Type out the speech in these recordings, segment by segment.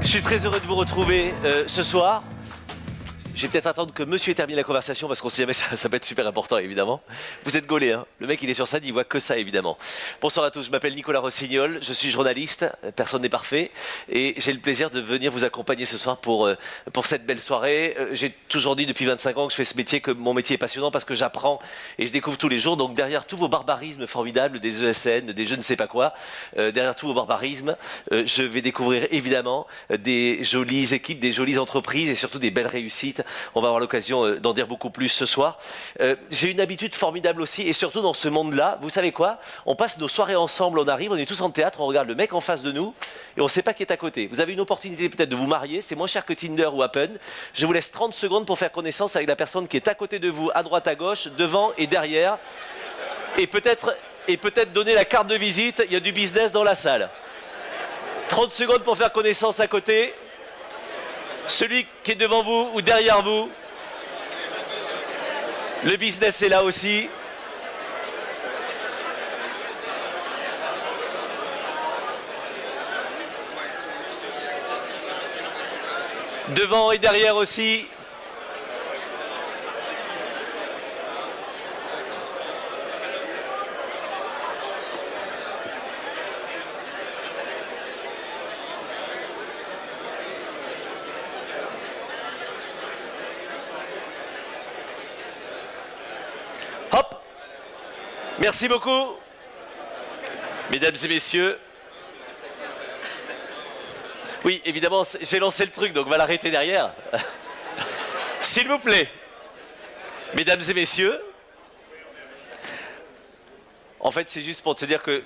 Je suis très heureux de vous retrouver ce soir. Je vais peut-être attendre que monsieur ait terminé la conversation parce qu'on sait jamais, ça peut être super important évidemment. Vous êtes gaulé, hein. Le mec il est sur scène, il voit que ça évidemment. Bonsoir à tous, je m'appelle Nicolas Rossignol, je suis journaliste, personne n'est parfait et j'ai le plaisir de venir vous accompagner ce soir pour cette belle soirée. J'ai toujours dit depuis 25 ans que je fais ce métier, que mon métier est passionnant parce que j'apprends et je découvre tous les jours. Donc derrière tous vos barbarismes formidables des ESN, des je ne sais pas quoi, derrière tous vos barbarismes, je vais découvrir évidemment des jolies équipes, des jolies entreprises et surtout des belles réussites. On va avoir l'occasion d'en dire beaucoup plus ce soir. J'ai une habitude formidable aussi, et surtout dans ce monde-là, vous savez quoi? On passe nos soirées ensemble, on arrive, on est tous en théâtre, on regarde le mec en face de nous, et on ne sait pas qui est à côté. Vous avez une opportunité peut-être de vous marier, c'est moins cher que Tinder ou Happen. Je vous laisse 30 secondes pour faire connaissance avec la personne qui est à côté de vous, à droite, à gauche, devant et derrière. Et peut-être donner la carte de visite, il y a du business dans la salle. 30 secondes pour faire connaissance à côté. Celui qui est devant vous ou derrière vous, le business est là aussi. Devant et derrière aussi. Hop! Merci beaucoup. Mesdames et messieurs. Oui, évidemment, j'ai lancé le truc, donc on va l'arrêter derrière. S'il vous plaît. Mesdames et messieurs. En fait, c'est juste pour te dire que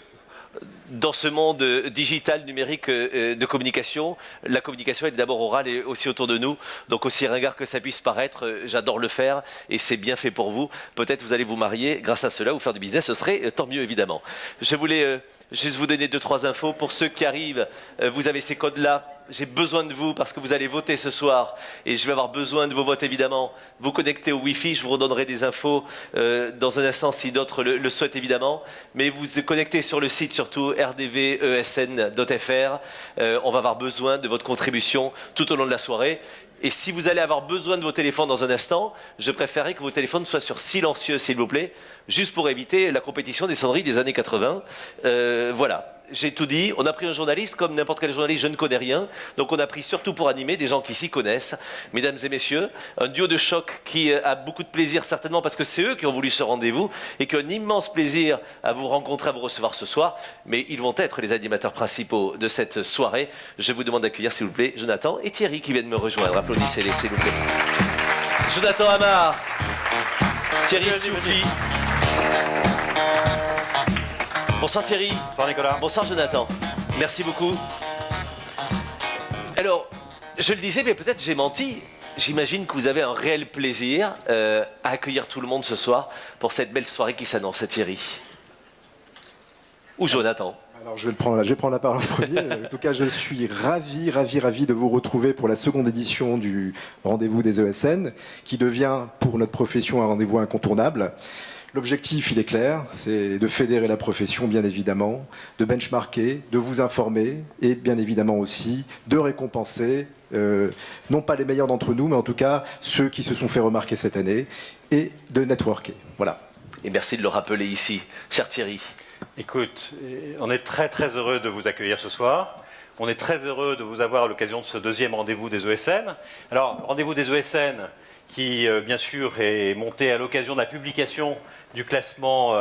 dans ce monde digital, numérique de communication, la communication elle est d'abord orale et aussi autour de nous. Donc aussi ringard que ça puisse paraître, j'adore le faire et c'est bien fait pour vous. Peut-être vous allez vous marier grâce à cela ou faire du business, ce serait tant mieux évidemment. Je voulais juste vous donner 2-3 infos. Pour ceux qui arrivent, vous avez ces codes-là. J'ai besoin de vous parce que vous allez voter ce soir et je vais avoir besoin de vos votes évidemment. Vous connectez au Wi-Fi, je vous redonnerai des infos dans un instant si d'autres le souhaitent évidemment. Mais vous connectez sur le site surtout rdvesn.fr. On va avoir besoin de votre contribution tout au long de la soirée. Et si vous allez avoir besoin de vos téléphones dans un instant, je préférerais que vos téléphones soient sur silencieux, s'il vous plaît, juste pour éviter la compétition des sonneries des années 80. Voilà. J'ai tout dit, on a pris un journaliste, comme n'importe quel journaliste, je ne connais rien, donc on a pris surtout pour animer des gens qui s'y connaissent. Mesdames et messieurs, un duo de choc qui a beaucoup de plaisir certainement parce que c'est eux qui ont voulu ce rendez-vous et qui ont un immense plaisir à vous rencontrer, à vous recevoir ce soir, mais ils vont être les animateurs principaux de cette soirée. Je vous demande d'accueillir s'il vous plaît Jonathan et Thierry qui viennent me rejoindre. Applaudissez-les s'il vous plaît. Jonathan Amar, Thierry Soufi. Bonsoir Thierry. Bonsoir Nicolas. Bonsoir Jonathan. Merci beaucoup. Alors, je le disais, mais peut-être j'ai menti. J'imagine que vous avez un réel plaisir à accueillir tout le monde ce soir pour cette belle soirée qui s'annonce, Thierry. Ou Jonathan. Alors je vais prendre la parole en premier. En tout cas, je suis ravi de vous retrouver pour la seconde édition du Rendez-vous des ESN, qui devient pour notre profession un rendez-vous incontournable. L'objectif, il est clair, c'est de fédérer la profession, bien évidemment, de benchmarker, de vous informer et bien évidemment aussi de récompenser, non pas les meilleurs d'entre nous, mais en tout cas ceux qui se sont fait remarquer cette année et de networker. Voilà. Et merci de le rappeler ici, cher Thierry. Écoute, on est très très heureux de vous accueillir ce soir. On est très heureux de vous avoir à l'occasion de ce deuxième rendez-vous des ESN. Alors, rendez-vous des ESN qui, bien sûr, est monté à l'occasion de la publication du classement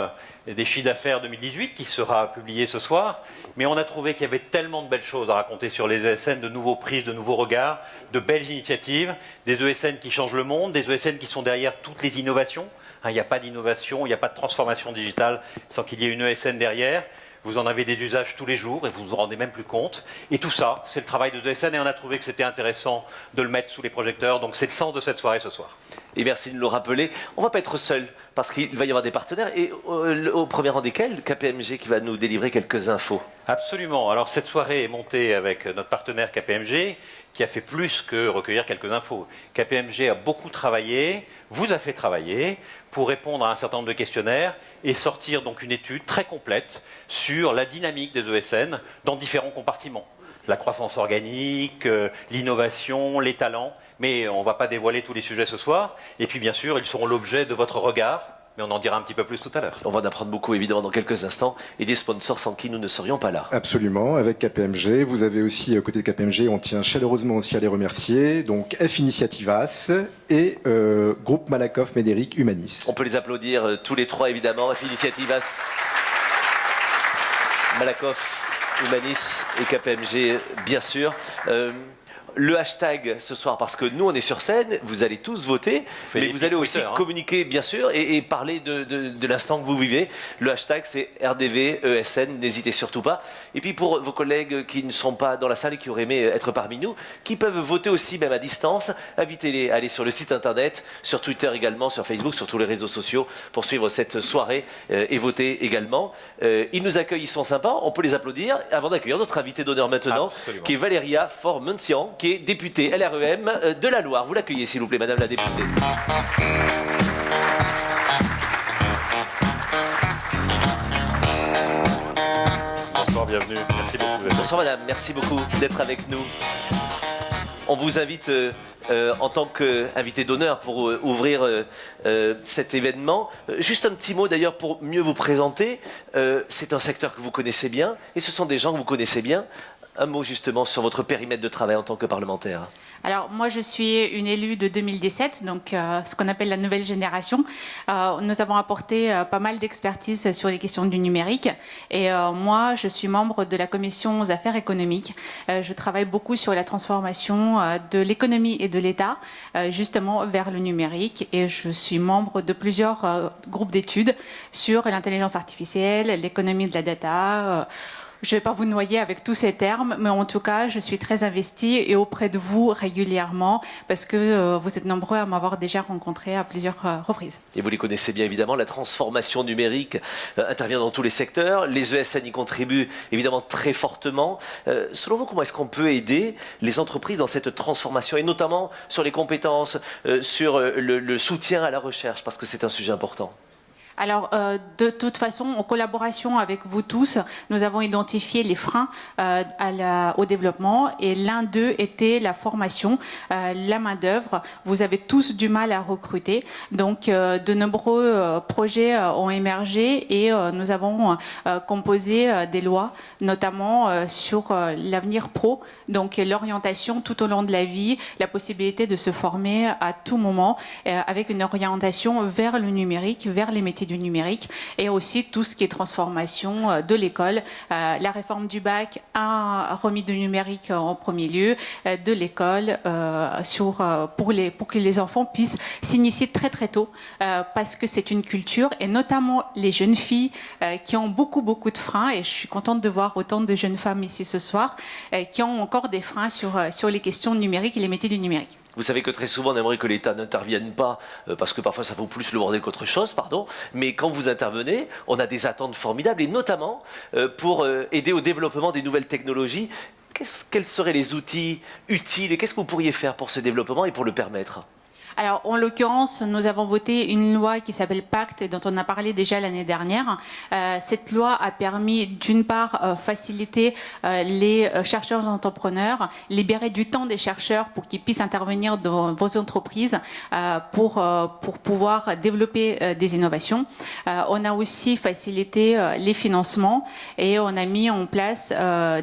des chiffres d'affaires 2018 qui sera publié ce soir. Mais on a trouvé qu'il y avait tellement de belles choses à raconter sur les ESN, de nouveaux prises, de nouveaux regards, de belles initiatives, des ESN qui changent le monde, des ESN qui sont derrière toutes les innovations. Il n'y a pas d'innovation, il n'y a pas de transformation digitale sans qu'il y ait une ESN derrière. Vous en avez des usages tous les jours et vous ne vous rendez même plus compte. Et tout ça, c'est le travail de ESN et on a trouvé que c'était intéressant de le mettre sous les projecteurs. Donc c'est le sens de cette soirée ce soir. Et merci de nous le rappeler. On ne va pas être seul parce qu'il va y avoir des partenaires. Et au premier rang desquels, KPMG qui va nous délivrer quelques infos. Absolument. Alors cette soirée est montée avec notre partenaire KPMG qui a fait plus que recueillir quelques infos. KPMG a beaucoup travaillé, vous a fait travailler pour répondre à un certain nombre de questionnaires et sortir donc une étude très complète sur la dynamique des ESN dans différents compartiments. la croissance organique, l'innovation, les talents. Mais on ne va pas dévoiler tous les sujets ce soir. Et puis bien sûr, ils seront l'objet de votre regard. Mais on en dira un petit peu plus tout à l'heure. On va en apprendre beaucoup évidemment dans quelques instants et des sponsors sans qui nous ne serions pas là. Absolument, avec KPMG. Vous avez aussi, à côté de KPMG, on tient chaleureusement aussi à les remercier. Donc F Initiativas et Groupe Malakoff Médéric Humanis. On peut les applaudir tous les trois évidemment. F Initiativas, Malakoff, Humanis et KPMG bien sûr. Le hashtag ce soir, parce que nous on est sur scène, vous allez tous voter, mais vous allez aussi communiquer bien sûr et parler de l'instant que vous vivez. Le hashtag c'est RDVESN, n'hésitez surtout pas. Et puis pour vos collègues qui ne sont pas dans la salle et qui auraient aimé être parmi nous, qui peuvent voter aussi même à distance, invitez-les à aller sur le site internet, sur Twitter également, sur Facebook, sur tous les réseaux sociaux pour suivre cette soirée et voter également. Ils nous accueillent, ils sont sympas, on peut les applaudir avant d'accueillir notre invité d'honneur maintenant. Absolument. Qui est Valéria Faure-Muncian, qui est députée LREM de la Loire. Vous l'accueillez s'il vous plaît, madame la députée. Bonsoir, bienvenue. Merci beaucoup. Bonsoir madame, merci beaucoup d'être avec nous. On vous invite en tant qu'invité d'honneur pour ouvrir cet événement. Juste un petit mot d'ailleurs pour mieux vous présenter. C'est un secteur que vous connaissez bien et ce sont des gens que vous connaissez bien. Un mot justement sur votre périmètre de travail en tant que parlementaire. Alors moi je suis une élue de 2017, donc ce qu'on appelle la nouvelle génération. Nous avons apporté pas mal d'expertise sur les questions du numérique et moi je suis membre de la commission aux affaires économiques. Je travaille beaucoup sur la transformation de l'économie et de l'État justement vers le numérique et je suis membre de plusieurs groupes d'études sur l'intelligence artificielle, l'économie de la data. Je ne vais pas vous noyer avec tous ces termes, mais en tout cas, je suis très investie et auprès de vous régulièrement parce que vous êtes nombreux à m'avoir déjà rencontré à plusieurs reprises. Et vous les connaissez bien évidemment, la transformation numérique intervient dans tous les secteurs. Les ESN y contribuent évidemment très fortement. Selon vous, comment est-ce qu'on peut aider les entreprises dans cette transformation et notamment sur les compétences, sur le soutien à la recherche, parce que c'est un sujet important? Alors, de toute façon, en collaboration avec vous tous, nous avons identifié les freins au développement et l'un d'eux était la formation, la main-d'œuvre. Vous avez tous du mal à recruter, donc de nombreux projets ont émergé et nous avons composé des lois, notamment sur l'avenir pro, donc l'orientation tout au long de la vie, la possibilité de se former à tout moment avec une orientation vers le numérique, vers les métiers du numérique et aussi tout ce qui est transformation de l'école. La réforme du bac a remis du numérique en premier lieu de l'école pour que les enfants puissent s'initier très très tôt parce que c'est une culture et notamment les jeunes filles qui ont beaucoup de freins et je suis contente de voir autant de jeunes femmes ici ce soir qui ont encore des freins sur les questions numériques et les métiers du numérique. Vous savez que très souvent, on aimerait que l'État n'intervienne pas, parce que parfois ça vaut plus le bordel qu'autre chose, pardon. Mais quand vous intervenez, on a des attentes formidables, et notamment pour aider au développement des nouvelles technologies. Quels seraient les outils utiles et qu'est-ce que vous pourriez faire pour ce développement et pour le permettre ? Alors, en l'occurrence, nous avons voté une loi qui s'appelle Pacte, dont on a parlé déjà l'année dernière. Cette loi a permis, d'une part, faciliter les chercheurs entrepreneurs, libérer du temps des chercheurs pour qu'ils puissent intervenir dans vos entreprises pour pouvoir développer des innovations. On a aussi facilité les financements et on a mis en place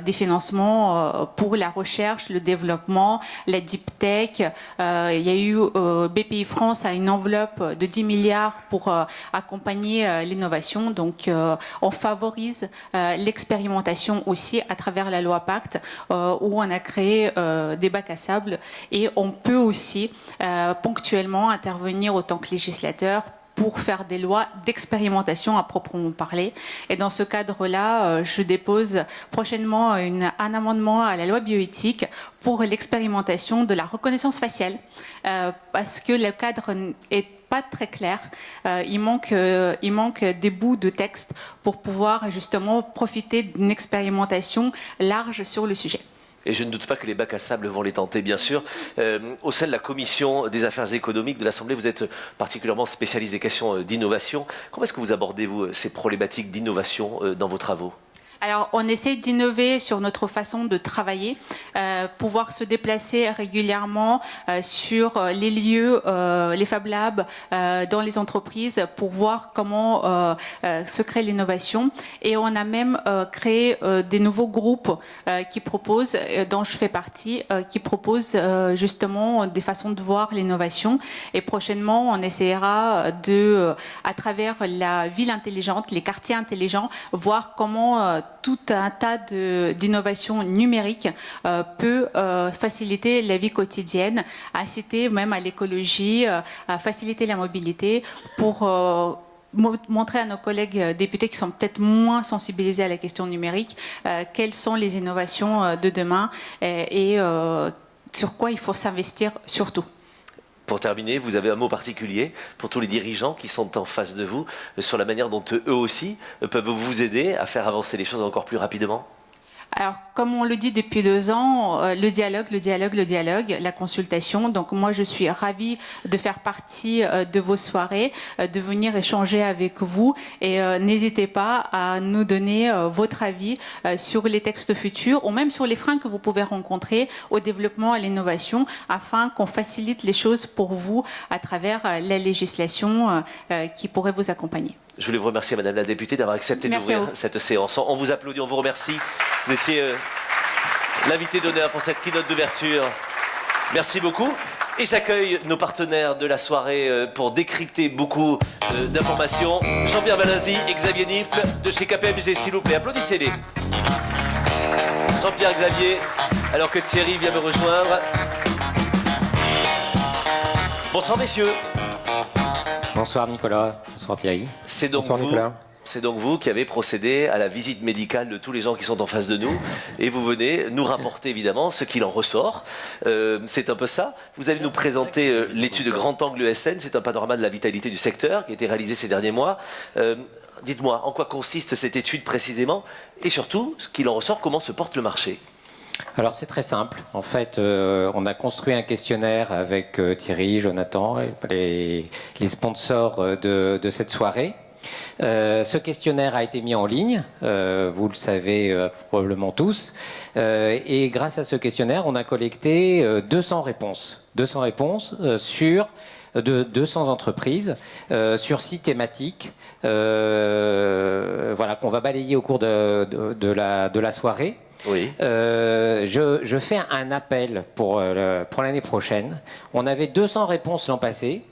des financements pour la recherche, le développement, la deep tech. Il y a eu BPI France a une enveloppe de 10 milliards pour accompagner l'innovation. Donc, on favorise l'expérimentation aussi à travers la loi Pacte, où on a créé des bacs à sable. Et on peut aussi ponctuellement intervenir autant que législateur pour faire des lois d'expérimentation à proprement parler. Et dans ce cadre-là, je dépose prochainement un amendement à la loi bioéthique pour l'expérimentation de la reconnaissance faciale, parce que le cadre est pas très clair. Il manque des bouts de texte pour pouvoir justement profiter d'une expérimentation large sur le sujet. Et je ne doute pas que les bacs à sable vont les tenter, bien sûr. Au sein de la commission des affaires économiques de l'Assemblée, vous êtes particulièrement spécialiste des questions d'innovation. Comment est-ce que vous abordez, vous, ces problématiques d'innovation dans vos travaux ? Alors, on essaie d'innover sur notre façon de travailler, pouvoir se déplacer régulièrement sur les lieux, les Fab Labs, dans les entreprises, pour voir comment se crée l'innovation. Et on a même créé des nouveaux groupes qui proposent, dont je fais partie, qui proposent justement des façons de voir l'innovation. Et prochainement, on essaiera de, à travers la ville intelligente, les quartiers intelligents, voir comment tout un tas d'innovations numériques peut faciliter la vie quotidienne, inciter même à l'écologie, à faciliter la mobilité pour montrer à nos collègues députés qui sont peut-être moins sensibilisés à la question numérique quelles sont les innovations de demain et sur quoi il faut s'investir surtout. Pour terminer, vous avez un mot particulier pour tous les dirigeants qui sont en face de vous sur la manière dont eux aussi peuvent vous aider à faire avancer les choses encore plus rapidement? Alors, comme on le dit depuis 2 ans, le dialogue, la consultation. Donc, moi, je suis ravie de faire partie de vos soirées, de venir échanger avec vous. Et n'hésitez pas à nous donner votre avis sur les textes futurs ou même sur les freins que vous pouvez rencontrer au développement, à l'innovation, afin qu'on facilite les choses pour vous à travers la législation qui pourrait vous accompagner. Je voulais vous remercier, Madame la députée, d'avoir accepté d'ouvrir cette séance. On vous applaudit, on vous remercie. Vous étiez l'invité d'honneur pour cette keynote d'ouverture. Merci beaucoup. Et j'accueille nos partenaires de la soirée pour décrypter beaucoup d'informations. Jean-Pierre Valenzi et Xavier Nifle de chez KPMG, s'il vous plaît. Applaudissez-les. Jean-Pierre, Xavier, alors que Thierry vient me rejoindre. Bonsoir, messieurs. Bonsoir Nicolas, bonsoir Thierry. C'est donc bonsoir vous, Nicolas. C'est donc vous qui avez procédé à la visite médicale de tous les gens qui sont en face de nous et vous venez nous rapporter évidemment ce qu'il en ressort. C'est un peu ça. Vous allez nous présenter l'étude Grand Angle ESN, c'est un panorama de la vitalité du secteur qui a été réalisé ces derniers mois. Dites-moi, en quoi consiste cette étude précisément et surtout, ce qu'il en ressort, comment se porte le marché? Alors c'est très simple. En fait, on a construit un questionnaire avec Thierry, Jonathan, les sponsors de cette soirée. Ce questionnaire a été mis en ligne, vous le savez probablement tous, et grâce à ce questionnaire, on a collecté 200 réponses. 200 réponses sur de 200 entreprises sur 6 thématiques, voilà, qu'on va balayer au cours de la soirée. Oui. Je fais un appel pour l'année prochaine. On avait 200 réponses l'an passé.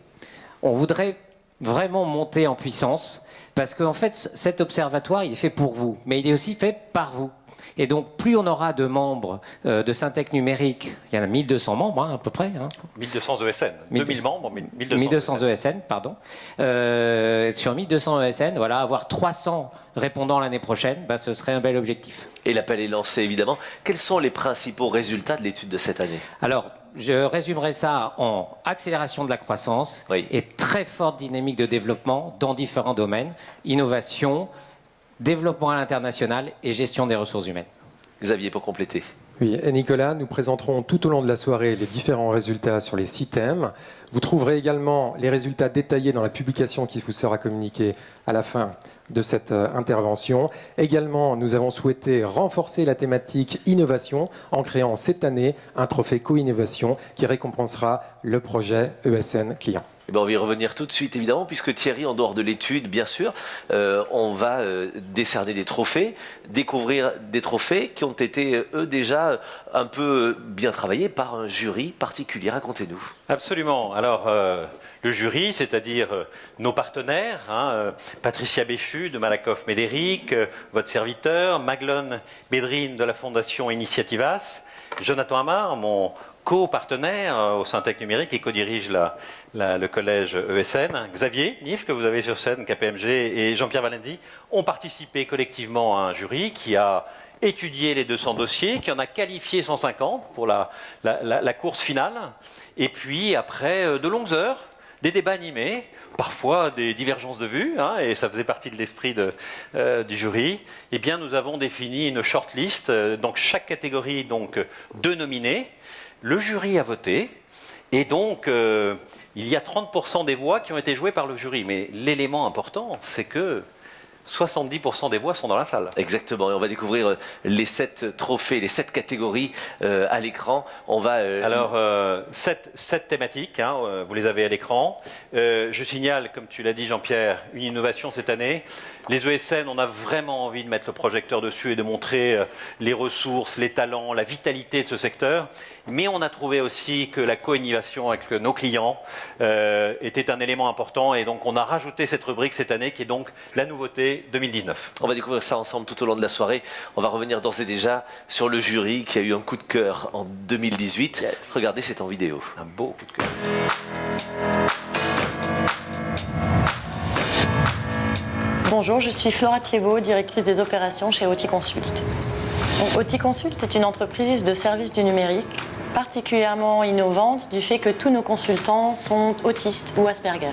On voudrait vraiment monter en puissance parce qu'en fait, cet observatoire, il est fait pour vous, mais il est aussi fait par vous. Et donc, plus on aura de membres de Syntec Numérique, il y en a 1200 membres à peu près. 1200 ESN, 2000 membres, 1200 ESN, pardon. Sur 1200 ESN, voilà, avoir 300 répondants l'année prochaine, ce serait un bel objectif. Et l'appel est lancé évidemment. Quels sont les principaux résultats de l'étude de cette année? Alors, je résumerai ça en accélération de la croissance et très forte dynamique de développement dans différents domaines, innovation, développement à l'international et gestion des ressources humaines. Xavier, pour compléter. Oui, et Nicolas, nous présenterons tout au long de la soirée les différents résultats sur les 6 thèmes. Vous trouverez également les résultats détaillés dans la publication qui vous sera communiquée à la fin de cette intervention. Également, nous avons souhaité renforcer la thématique innovation en créant cette année un trophée co-innovation qui récompensera le projet ESN client. Eh bien, on va y revenir tout de suite, évidemment, puisque Thierry, en dehors de l'étude, bien sûr, on va décerner des trophées, découvrir des trophées qui ont été, eux, déjà un peu bien travaillés par un jury particulier. Racontez-nous. Absolument. Alors, le jury, c'est-à-dire nos partenaires, Patricia Béchu de Malakoff Médéric, votre serviteur, Maglone Bédrine de la Fondation Initiativas, Jonathan Amar, mon co-partenaire au Syntec Numérique et co-dirige le collège ESN, Xavier Nifle, que vous avez sur scène, KPMG, et Jean-Pierre Valenzi, ont participé collectivement à un jury qui a étudié les 200 dossiers, qui en a qualifié 150 pour la course finale, et puis après de longues heures, des débats animés, parfois des divergences de vues, et ça faisait partie de l'esprit du jury, eh bien nous avons défini une shortlist, donc chaque catégorie, donc 2 nominés. Le jury a voté, et donc il y a 30% des voix qui ont été jouées par le jury. Mais l'élément important, c'est que 70% des voix sont dans la salle. Exactement, et on va découvrir les 7 trophées, les 7 catégories à l'écran. On va alors 7 thématiques, hein, vous les avez à l'écran. Je signale, comme tu l'as dit Jean-Pierre, une innovation cette année. Les ESN, on a vraiment envie de mettre le projecteur dessus et de montrer les ressources, les talents, la vitalité de ce secteur. Mais on a trouvé aussi que la co-innovation avec nos clients était un élément important, et donc on a rajouté cette rubrique cette année qui est donc la nouveauté 2019. On va découvrir ça ensemble tout au long de la soirée. On va revenir d'ores et déjà sur le jury qui a eu un coup de cœur en 2018. Yes. Regardez, c'est en vidéo. Un beau coup de cœur. Bonjour, je suis Flora Thiebaud, directrice des opérations chez Auticonsult. Auticonsult est une entreprise de services du numérique particulièrement innovante du fait que tous nos consultants sont autistes ou Asperger.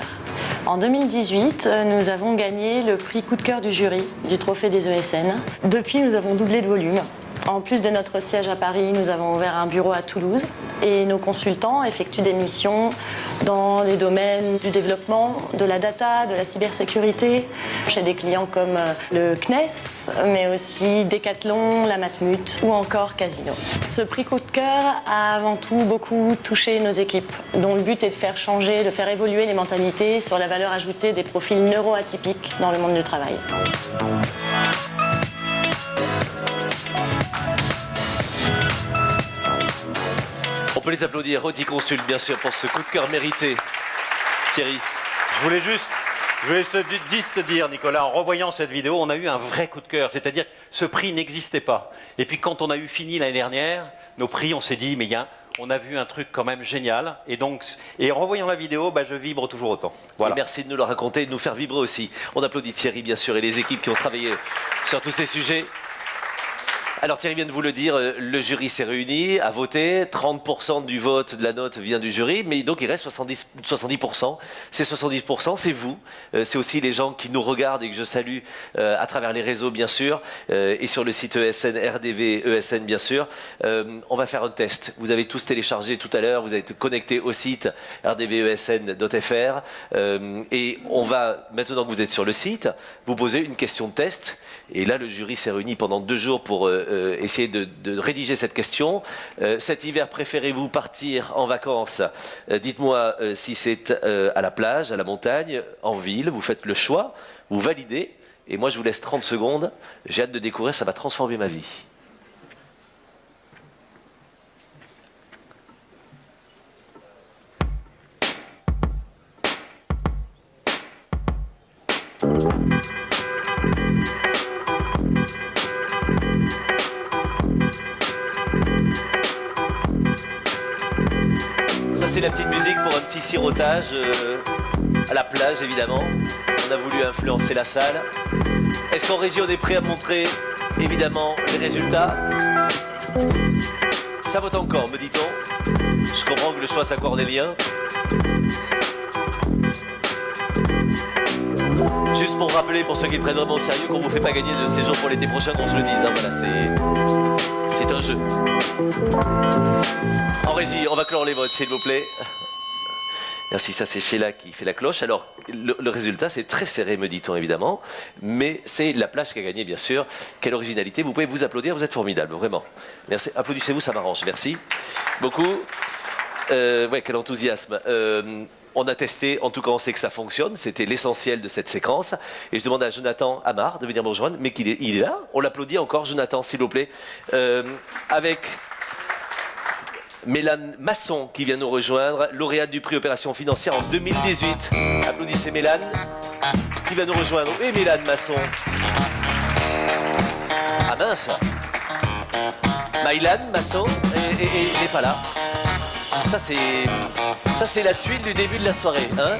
En 2018, nous avons gagné le prix coup de cœur du jury du trophée des ESN. Depuis, nous avons doublé de volume. En plus de notre siège à Paris, nous avons ouvert un bureau à Toulouse et nos consultants effectuent des missions dans les domaines du développement, de la data, de la cybersécurité, chez des clients comme le CNES, mais aussi Decathlon, la Matmut ou encore Casino. Ce prix coup de cœur a avant tout beaucoup touché nos équipes, dont le but est de faire changer, de faire évoluer les mentalités sur la valeur ajoutée des profils neuroatypiques dans le monde du travail. On peut les applaudir, Auticonsult bien sûr, pour ce coup de cœur mérité. Thierry. Je voulais juste te dire, Nicolas, en revoyant cette vidéo, on a eu un vrai coup de cœur. C'est-à-dire, ce prix n'existait pas. Et puis, quand on a eu fini l'année dernière, nos prix, on s'est dit, mais on a vu un truc quand même génial. Et en revoyant la vidéo, je vibre toujours autant. Voilà. Et merci de nous le raconter et de nous faire vibrer aussi. On applaudit Thierry, bien sûr, et les équipes qui ont travaillé sur tous ces sujets. Alors Thierry vient de vous le dire, le jury s'est réuni, a voté, 30% du vote de la note vient du jury, mais donc il reste 70%. Ces 70%, c'est vous, c'est aussi les gens qui nous regardent et que je salue à travers les réseaux bien sûr, et sur le site ESN, RDV ESN bien sûr. On va faire un test. Vous avez tous téléchargé tout à l'heure, vous avez été connectés au site rdvesn.fr, et on va, maintenant que vous êtes sur le site, vous poser une question de test. Et là, le jury s'est réuni pendant 2 jours pour essayer de rédiger cette question. Cet hiver, préférez-vous partir en vacances? Dites-moi si c'est à la plage, à la montagne, en ville. Vous faites le choix, vous validez. Et moi, je vous laisse 30 secondes. J'ai hâte de découvrir, ça va transformer ma vie. Ça c'est la petite musique pour un petit sirotage à la plage évidemment. On a voulu influencer la salle. Est-ce qu'en régie on est prêt à montrer évidemment les résultats? Ça vote encore, me dit-on. Je comprends que le choix c'est cornélien. Juste pour rappeler pour ceux qui le prennent vraiment au sérieux qu'on ne vous fait pas gagner de séjour pour l'été prochain, qu'on se le dise. Hein, voilà, c'est un jeu. En régie, on va clore les votes, s'il vous plaît. Merci, ça c'est Sheila qui fait la cloche. Alors, le résultat, c'est très serré, me dit-on évidemment, mais c'est la plage qui a gagné, bien sûr. Quelle originalité, vous pouvez vous applaudir, vous êtes formidable, vraiment. Merci, applaudissez-vous, ça m'arrange, merci beaucoup. Ouais, quel enthousiasme. On a testé, en tout cas on sait que ça fonctionne, c'était l'essentiel de cette séquence. Et je demande à Jonathan Amar de venir me rejoindre, mais il est là. On l'applaudit encore, Jonathan, s'il vous plaît. Avec Mélane Masson qui vient nous rejoindre, lauréate du prix Opération Financière en 2018. Applaudissez Mélane, qui va nous rejoindre. Et Mélane Masson. Ah mince. Maïlan Masson, et il n'est pas là. Ça c'est la tuile du début de la soirée. Hein,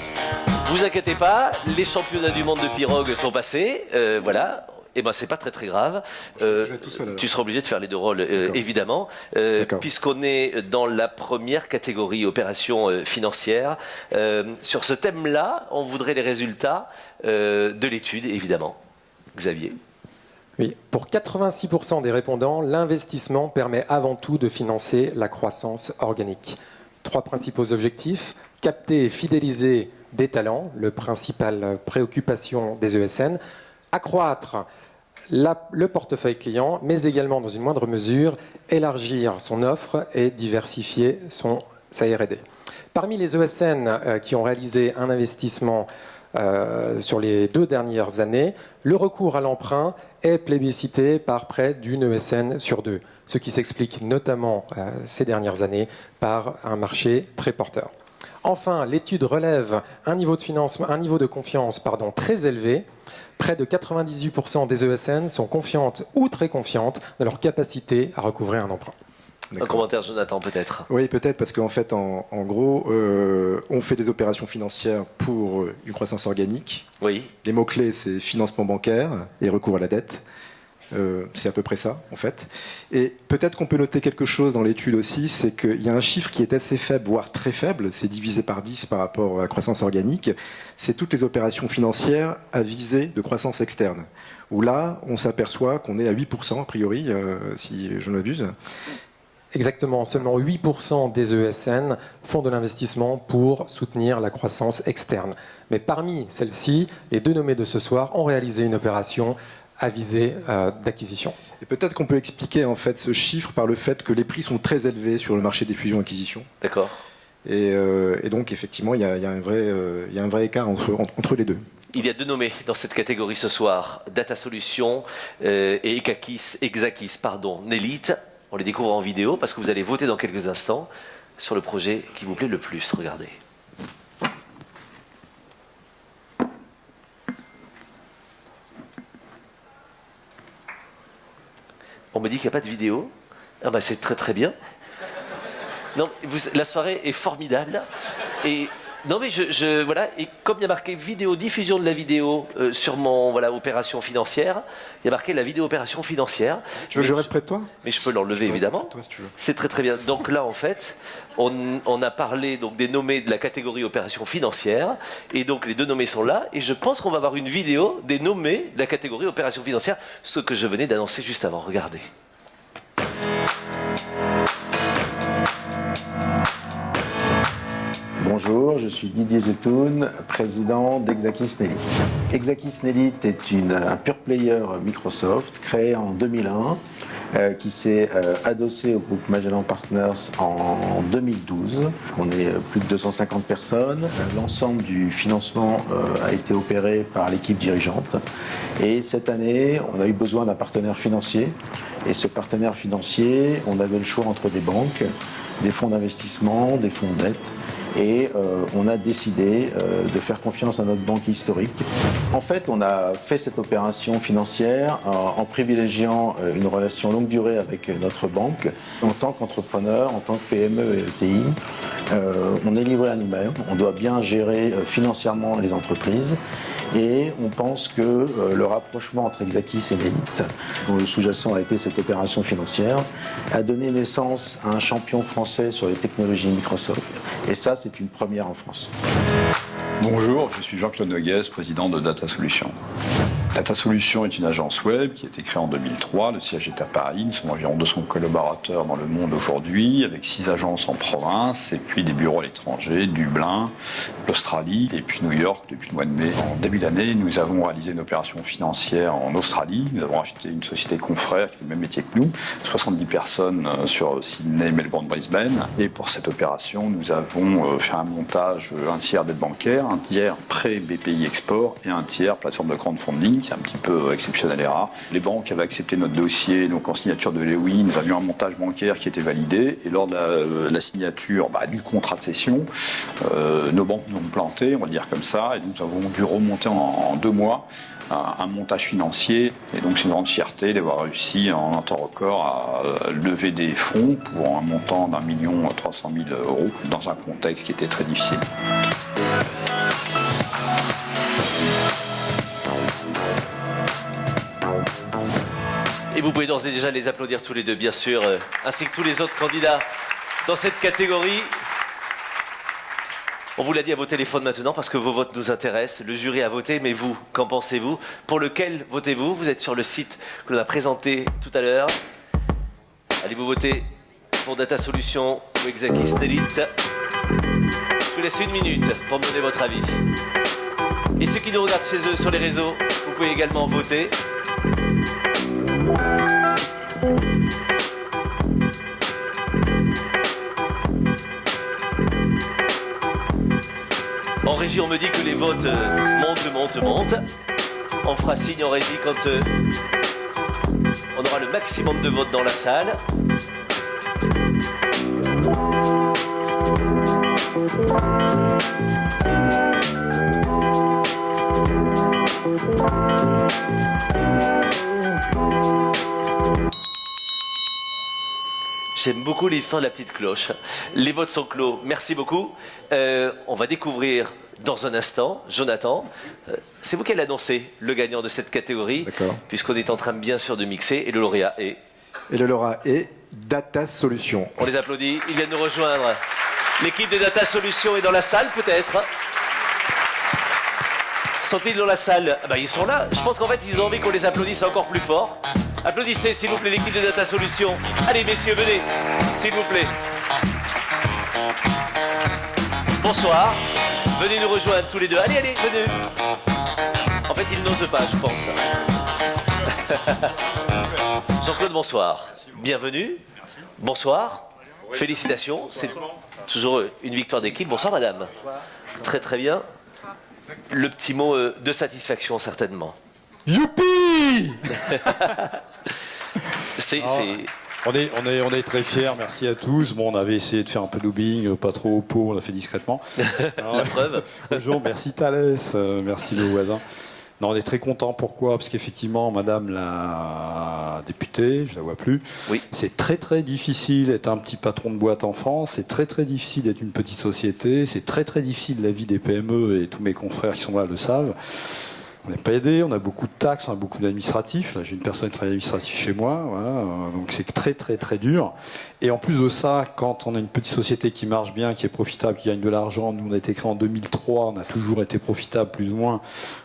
vous inquiétez pas, les championnats du monde de pirogue sont passés. Voilà. Et ben c'est pas très très grave. Tu seras obligé de faire les 2 rôles évidemment, puisqu'on est dans la première catégorie opération financière. Sur ce thème-là, on voudrait les résultats de l'étude évidemment. Xavier. Oui, pour 86% des répondants, l'investissement permet avant tout de financer la croissance organique. 3 principaux objectifs: capter et fidéliser des talents, le principal préoccupation des ESN, accroître le portefeuille client, mais également, dans une moindre mesure, élargir son offre et diversifier sa R&D. Parmi les ESN qui ont réalisé un investissement sur les 2 dernières années, le recours à l'emprunt est plébiscité par près d'une ESN sur 2, ce qui s'explique notamment ces dernières années par un marché très porteur. Enfin, l'étude relève un niveau de confiance très élevé. Près de 98% des ESN sont confiantes ou très confiantes de leur capacité à recouvrir un emprunt. Un commentaire, Jonathan, peut-être. Oui, peut-être, parce qu'en fait, en gros, on fait des opérations financières pour une croissance organique. Oui. Les mots-clés, c'est financement bancaire et recours à la dette. C'est à peu près ça, en fait. Et peut-être qu'on peut noter quelque chose dans l'étude aussi, c'est qu'il y a un chiffre qui est assez faible, voire très faible, c'est divisé par 10 par rapport à la croissance organique, c'est toutes les opérations financières à visée de croissance externe, où là, on s'aperçoit qu'on est à 8%, a priori, si je ne m'abuse. Exactement, seulement 8% des ESN font de l'investissement pour soutenir la croissance externe. Mais parmi celles-ci, les 2 nommés de ce soir ont réalisé une opération à visée d'acquisition. Et peut-être qu'on peut expliquer en fait ce chiffre par le fait que les prix sont très élevés sur le marché des fusions-acquisitions. D'accord. Et donc effectivement, il y a un vrai écart entre les deux. Il y a 2 nommés dans cette catégorie ce soir, Data Solutions et Exakis, Nelite. On les découvre en vidéo parce que vous allez voter dans quelques instants sur le projet qui vous plaît le plus. Regardez. On me dit qu'il n'y a pas de vidéo. Ah bah c'est très très bien. Non, la soirée est formidable. Et non mais voilà, et comme il y a marqué vidéo, diffusion de la vidéo sur mon opération financière, il y a marqué la vidéo opération financière. Tu veux que je reste près de toi ? Mais je peux l'enlever évidemment. Toi, si tu veux. C'est très très bien. Donc là en fait, on a parlé donc des nommés de la catégorie opération financière, et donc les 2 nommés sont là, et je pense qu'on va avoir une vidéo des nommés de la catégorie opération financière, ce que je venais d'annoncer juste avant. Regardez. Bonjour, je suis Didier Zetoun, président d'Exakis Nelite. Exakis Nelite est un pure player Microsoft créé en 2001 qui s'est adossé au groupe Magellan Partners en 2012. On est plus de 250 personnes. L'ensemble du financement a été opéré par l'équipe dirigeante. Et cette année, on a eu besoin d'un partenaire financier. Et ce partenaire financier, on avait le choix entre des banques, des fonds d'investissement, des fonds de dette. Et on a décidé de faire confiance à notre banque historique. En fait, on a fait cette opération financière en privilégiant une relation longue durée avec notre banque. En tant qu'entrepreneur, en tant que PME et ETI, on est livré à nous-mêmes. On doit bien gérer financièrement les entreprises. Et on pense que le rapprochement entre Exakis et Nelite, dont le sous-jacent a été cette opération financière, a donné naissance à un champion français sur les technologies Microsoft. Et ça, c'est une première en France. Bonjour, je suis Jean-Claude Noguez, président de Data Solutions. Data Solutions est une agence web qui a été créée en 2003. Le siège est à Paris. Nous sommes environ 200 collaborateurs dans le monde aujourd'hui, avec 6 agences en province et puis des bureaux à l'étranger, Dublin, l'Australie et puis New York depuis le mois de mai. En début d'année, nous avons réalisé une opération financière en Australie. Nous avons acheté une société confrère qui fait le même métier que nous, 70 personnes sur Sydney, Melbourne, Brisbane. Et pour cette opération, nous avons fait un montage, un tiers d'aide bancaire, un tiers prêt BPI Export et un tiers plateforme de crowdfunding. C'est un petit peu exceptionnel et rare. Les banques avaient accepté notre dossier, donc en signature de l'EWI, nous avions un montage bancaire qui était validé, et lors de la signature du contrat de cession, nos banques nous ont planté, on va le dire comme ça, et nous avons dû remonter en 2 mois un montage financier, et donc c'est une grande fierté d'avoir réussi en un temps record à lever des fonds pour un montant d'1 300 000 € dans un contexte qui était très difficile. Et vous pouvez d'ores et déjà les applaudir tous les deux, bien sûr, ainsi que tous les autres candidats dans cette catégorie. On vous l'a dit à vos téléphones maintenant parce que vos votes nous intéressent. Le jury a voté, mais vous, qu'en pensez-vous? Pour lequel votez-vous? Vous êtes sur le site que l'on a présenté tout à l'heure. Allez-vous voter pour Data Solutions ou Exakis Nelite? Je vous laisse 1 minute pour me donner votre avis. Et ceux qui nous regardent chez eux sur les réseaux, vous pouvez également voter. En régie, on me dit que les votes montent. On fera signe en régie quand on aura le maximum de votes dans la salle. J'aime beaucoup l'histoire de la petite cloche. Les votes sont clos. Merci beaucoup. On va découvrir dans un instant, Jonathan, c'est vous qui allez annoncer le gagnant de cette catégorie, puisqu'on est en train bien sûr de mixer, et le lauréat est... Et le lauréat est Data Solutions. On les applaudit, ils viennent nous rejoindre. L'équipe de Data Solutions est dans la salle peut-être. Sont-ils dans la salle? Ah ben, ils sont là. Je pense qu'en fait ils ont envie qu'on les applaudisse encore plus fort. Applaudissez s'il vous plaît l'équipe de Data Solutions. Allez messieurs, venez, s'il vous plaît. Bonsoir. Venez nous rejoindre tous les deux. Allez, venez. En fait, ils n'osent pas, je pense. Jean-Claude, bonsoir. Bienvenue. Bonsoir. Félicitations. C'est toujours une victoire d'équipe. Bonsoir, madame. Très, très bien. Le petit mot de satisfaction, certainement. Youpi! On est très fiers, merci à tous. Bon, on avait essayé de faire un peu de lobbying, pas trop pot, on l'a fait discrètement. Alors, la preuve. Bonjour, merci Thalès, merci le voisin. Non, on est très content. Pourquoi? Parce qu'effectivement, madame la députée, je la vois plus, oui. C'est très très difficile d'être un petit patron de boîte en France, c'est très très difficile d'être une petite société, c'est très très difficile la vie des PME, et tous mes confrères qui sont là le savent. On n'est pas aidé, on a beaucoup de taxes, on a beaucoup d'administratifs. Là, j'ai une personne qui travaille administratif chez moi, voilà. Donc c'est très très très dur. Et en plus de ça, quand on a une petite société qui marche bien, qui est profitable, qui gagne de l'argent, nous on a été créé en 2003, on a toujours été profitable plus ou moins,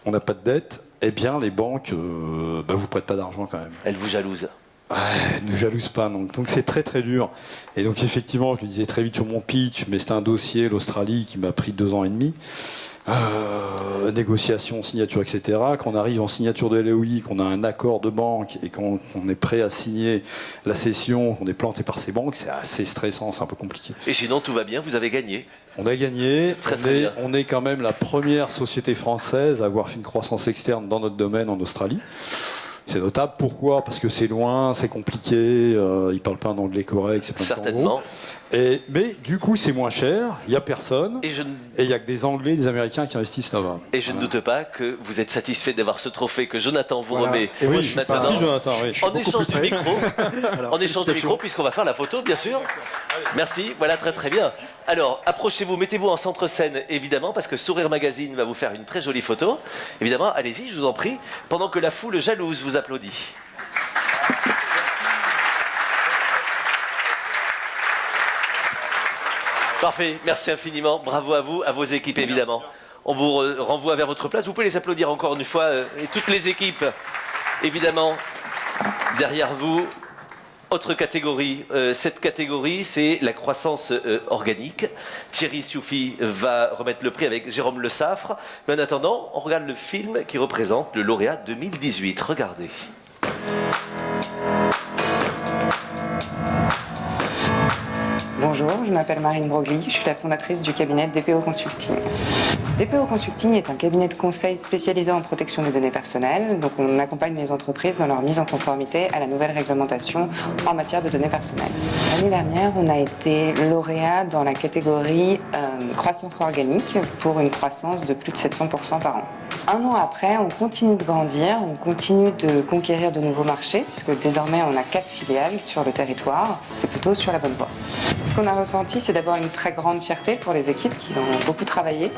on n'a pas de dette, eh bien les banques vous prêtent pas d'argent quand même. Elles vous jalousent. Ne jalouse pas, donc c'est très très dur. Et donc effectivement, je le disais très vite sur mon pitch, mais c'est un dossier, l'Australie, qui m'a pris 2 ans et demi. Négociation, signature, etc. Quand on arrive en signature de LOI, qu'on a un accord de banque et qu'on est prêt à signer la cession, qu'on est planté par ces banques, c'est assez stressant, c'est un peu compliqué. Et sinon, tout va bien, vous avez gagné. On a gagné, très bien. On est quand même la première société française à avoir fait une croissance externe dans notre domaine en Australie. C'est notable. Pourquoi? Parce que c'est loin, c'est compliqué, ils parlent pas un anglais correct, c'est plein de certainement. Mais du coup, c'est moins cher, il n'y a personne, et il n'y a que des Anglais, des Américains qui investissent là-bas. Et je ne doute pas que vous êtes satisfait d'avoir ce trophée que Jonathan vous remet maintenant. Merci Jonathan. En échange du micro, en échange du micro, puisqu'on va faire la photo, bien sûr. Merci, voilà, très très bien. Alors, approchez-vous, mettez-vous en centre-scène, évidemment, parce que Sourire Magazine va vous faire une très jolie photo. Évidemment, allez-y, je vous en prie, pendant que la foule jalouse vous applaudit. Parfait, merci infiniment, bravo à vous, à vos équipes, évidemment. On vous renvoie vers votre place, vous pouvez les applaudir encore une fois, et toutes les équipes, évidemment, derrière vous. Autre catégorie, cette catégorie, c'est la croissance organique. Thierry Sioufi va remettre le prix avec Jérôme Le Saffre. Mais en attendant, on regarde le film qui représente le lauréat 2018. Regardez. Bonjour, je m'appelle Marine Broglie, je suis la fondatrice du cabinet DPO Consulting. DPO Consulting est un cabinet de conseil spécialisé en protection des données personnelles. Donc on accompagne les entreprises dans leur mise en conformité à la nouvelle réglementation en matière de données personnelles. L'année dernière, on a été lauréat dans la catégorie croissance organique pour une croissance de plus de 700% par an. 1 an après, on continue de grandir, on continue de conquérir de nouveaux marchés, puisque désormais on a 4 filiales sur le territoire. C'est plutôt sur la bonne voie. Ce qu'on a ressenti, c'est d'abord une très grande fierté pour les équipes qui ont beaucoup travaillé.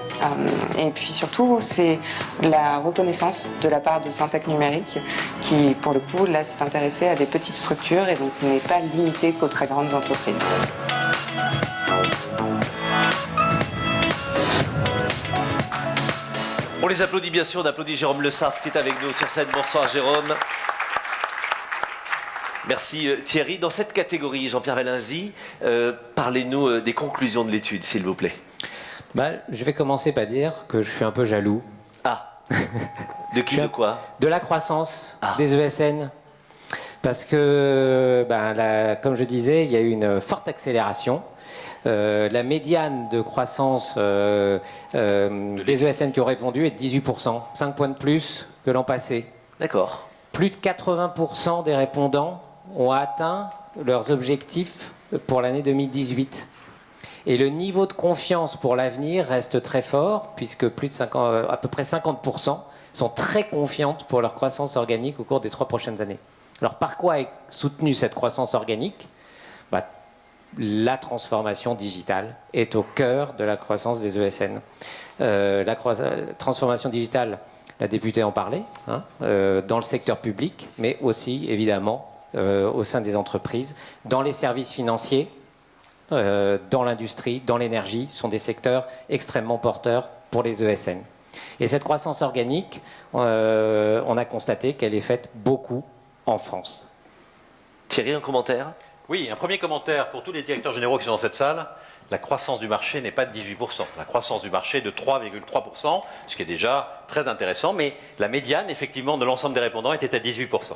Et puis surtout, c'est la reconnaissance de la part de Syntec Numérique qui, pour le coup, là, s'est intéressé à des petites structures et donc n'est pas limité qu'aux très grandes entreprises. On les applaudit bien sûr, on applaudit Jérôme Le Saffre qui est avec nous sur scène. Bonsoir Jérôme. Merci Thierry. Dans cette catégorie, Jean-Pierre Valenzy, parlez-nous des conclusions de l'étude, s'il vous plaît. Je vais commencer par dire que je suis un peu jaloux Ah. De qui, de quoi? De la croissance des ESN. Parce que, comme je disais, il y a eu une forte accélération. La médiane de croissance des ESN qui ont répondu est de 18%, 5 points de plus que l'an passé. D'accord. Plus de 80% des répondants ont atteint leurs objectifs pour l'année 2018. Et le niveau de confiance pour l'avenir reste très fort, puisque à peu près 50% sont très confiantes pour leur croissance organique au cours des 3 prochaines années. Alors par quoi est soutenue cette croissance organique? La transformation digitale est au cœur de la croissance des ESN. La transformation digitale, la députée en parlait, dans le secteur public, mais aussi évidemment au sein des entreprises, dans les services financiers, dans l'industrie, dans l'énergie, sont des secteurs extrêmement porteurs pour les ESN. Et cette croissance organique, on a constaté qu'elle est faite beaucoup en France. Thierry, un commentaire? Oui, un premier commentaire pour tous les directeurs généraux qui sont dans cette salle. La croissance du marché n'est pas de 18%. La croissance du marché est de 3,3%, ce qui est déjà très intéressant, mais la médiane, effectivement, de l'ensemble des répondants était à 18%.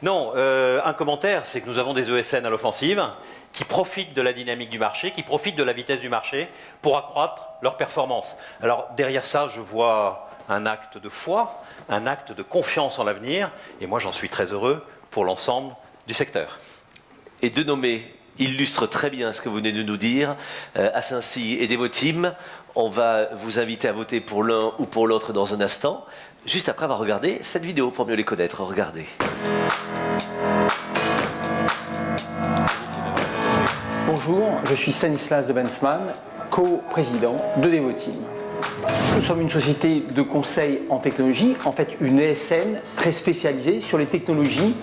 Non, un commentaire, c'est que nous avons des ESN à l'offensive qui profitent de la dynamique du marché, qui profitent de la vitesse du marché pour accroître leur performance. Alors, derrière ça, je vois un acte de foi, un acte de confiance en l'avenir, et moi, j'en suis très heureux pour l'ensemble du secteur. Et deux nommés illustrent très bien ce que vous venez de nous dire. Ascensi et Devoteam, on va vous inviter à voter pour l'un ou pour l'autre dans un instant, juste après avoir regardé cette vidéo pour mieux les connaître. Regardez. Bonjour, je suis Stanislas de Bensman, co-président de Devoteam. Nous sommes une société de conseil en technologie, en fait une ESN très spécialisée sur les technologies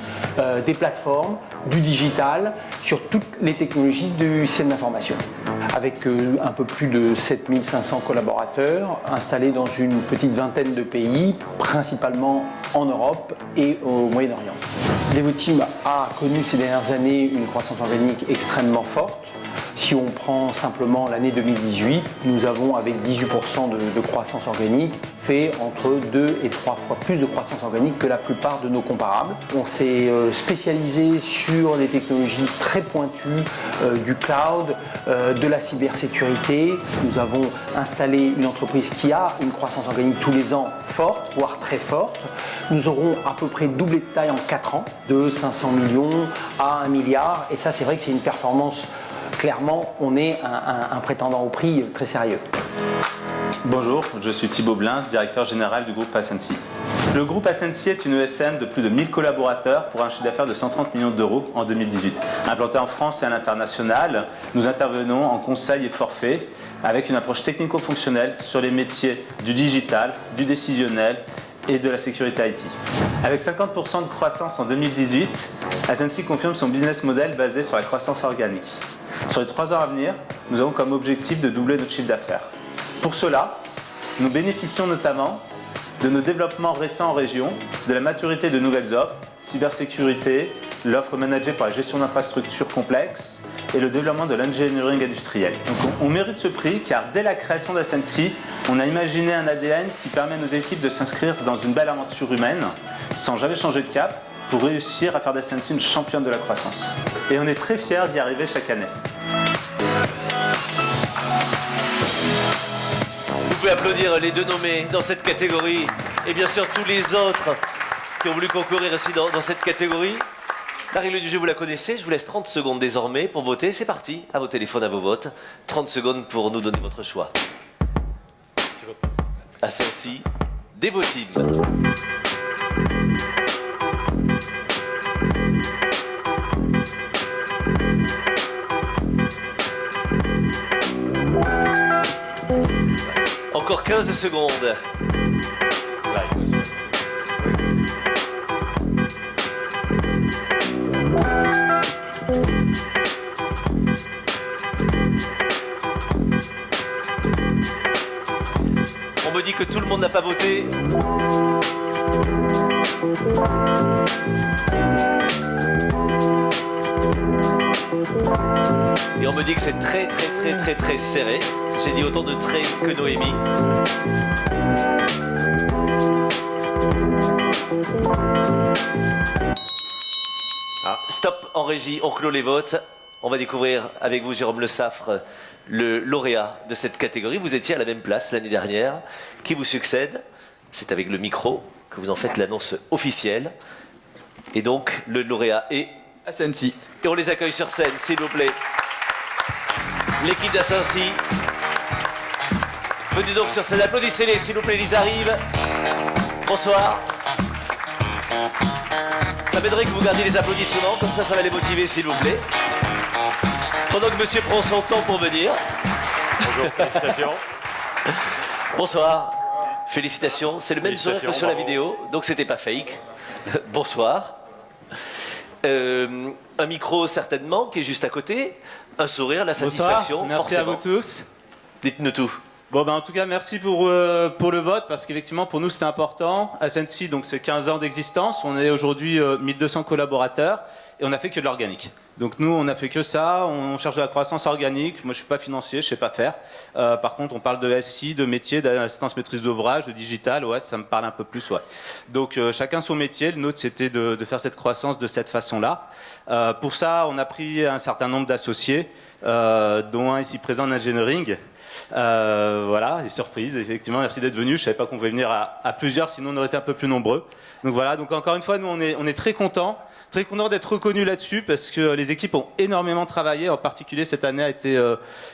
des plateformes, du digital, sur toutes les technologies du système d'information. Avec un peu plus de 7500 collaborateurs installés dans une petite vingtaine de pays, principalement en Europe et au Moyen-Orient. Devoteam a connu ces dernières années une croissance organique extrêmement forte. Si on prend simplement l'année 2018, nous avons avec 18% de croissance organique fait entre 2 et 3 fois plus de croissance organique que la plupart de nos comparables. On s'est spécialisé sur des technologies très pointues du cloud, de la cybersécurité. Nous avons installé une entreprise qui a une croissance organique tous les ans forte, voire très forte. Nous aurons à peu près doublé de taille en 4 ans, de 500 millions à 1 milliard. Et ça, c'est vrai que c'est une performance. Clairement, on est un prétendant au prix très sérieux. Bonjour, je suis Thibaut Blin, directeur général du groupe Ascensi. Le groupe Ascensi est une ESN de plus de 1000 collaborateurs pour un chiffre d'affaires de 130 millions d'euros en 2018. Implanté en France et à l'international, nous intervenons en conseil et forfait avec une approche technico-fonctionnelle sur les métiers du digital, du décisionnel et de la sécurité IT. Avec 50% de croissance en 2018, Ascensi confirme son business model basé sur la croissance organique. Sur les 3 ans à venir, nous avons comme objectif de doubler notre chiffre d'affaires. Pour cela, nous bénéficions notamment de nos développements récents en région, de la maturité de nouvelles offres, cybersécurité, l'offre managée pour la gestion d'infrastructures complexes et le développement de l'engineering industriel. Donc on mérite ce prix car dès la création d'Ascensi, on a imaginé un ADN qui permet à nos équipes de s'inscrire dans une belle aventure humaine sans jamais changer de cap pour réussir à faire d'Ascensi une championne de la croissance. Et on est très fiers d'y arriver chaque année. Vous pouvez applaudir les deux nommés dans cette catégorie et bien sûr tous les autres qui ont voulu concourir aussi dans cette catégorie. La règle du jeu, vous la connaissez. Je vous laisse 30 secondes désormais pour voter. C'est parti, à vos téléphones, à vos votes. 30 secondes pour nous donner votre choix. Ascensi, Devoteam. Encore 15 secondes. On me dit que tout le monde n'a pas voté. Et on me dit que c'est très serré. J'ai dit autant de traits que Noémie. Stop en régie, on clôt les votes. On va découvrir avec vous, Jérôme Le Saffre, le lauréat de cette catégorie. Vous étiez à la même place l'année dernière. Qui vous succède? C'est avec le micro que vous en faites l'annonce officielle. Et donc, le lauréat est Asensi. Et on les accueille sur scène, s'il vous plaît. L'équipe d'Asensi. Venez donc sur scène, applaudissez-les, s'il vous plaît, ils arrivent. Bonsoir. Ça m'aiderait que vous gardiez les applaudissements, comme ça va les motiver, s'il vous plaît. Pendant que monsieur prend son temps pour venir. Bonjour, félicitations. Bonsoir. Félicitations. C'est le même sourire que sur la vidéo, donc c'était pas fake. Bonsoir. Un micro certainement qui est juste à côté. Un sourire, la satisfaction. Bonsoir, merci forcément. à vous tous. Dites-nous tout. Bon, en tout cas, merci pour le vote, parce qu'effectivement, pour nous, c'était important. Asensi, donc c'est 15 ans d'existence. On est aujourd'hui 1200 collaborateurs et on n'a fait que de l'organique. Donc nous, on n'a fait que ça. On cherche de la croissance organique. Moi, je suis pas financier, je sais pas faire. Par contre, on parle de SI, de métier, d'assistance maîtrise d'ouvrage, de digital. Ouais, ça me parle un peu plus, ouais. Donc chacun son métier. Le nôtre, c'était de faire cette croissance de cette façon-là. Pour ça, on a pris un certain nombre d'associés, dont un ici présent en engineering. Voilà, des surprises, effectivement, merci d'être venu. Je savais pas qu'on pouvait venir à plusieurs, sinon on aurait été un peu plus nombreux. Donc voilà, donc encore une fois, nous on est très contents d'être reconnus là-dessus, parce que les équipes ont énormément travaillé. En particulier, cette année a été,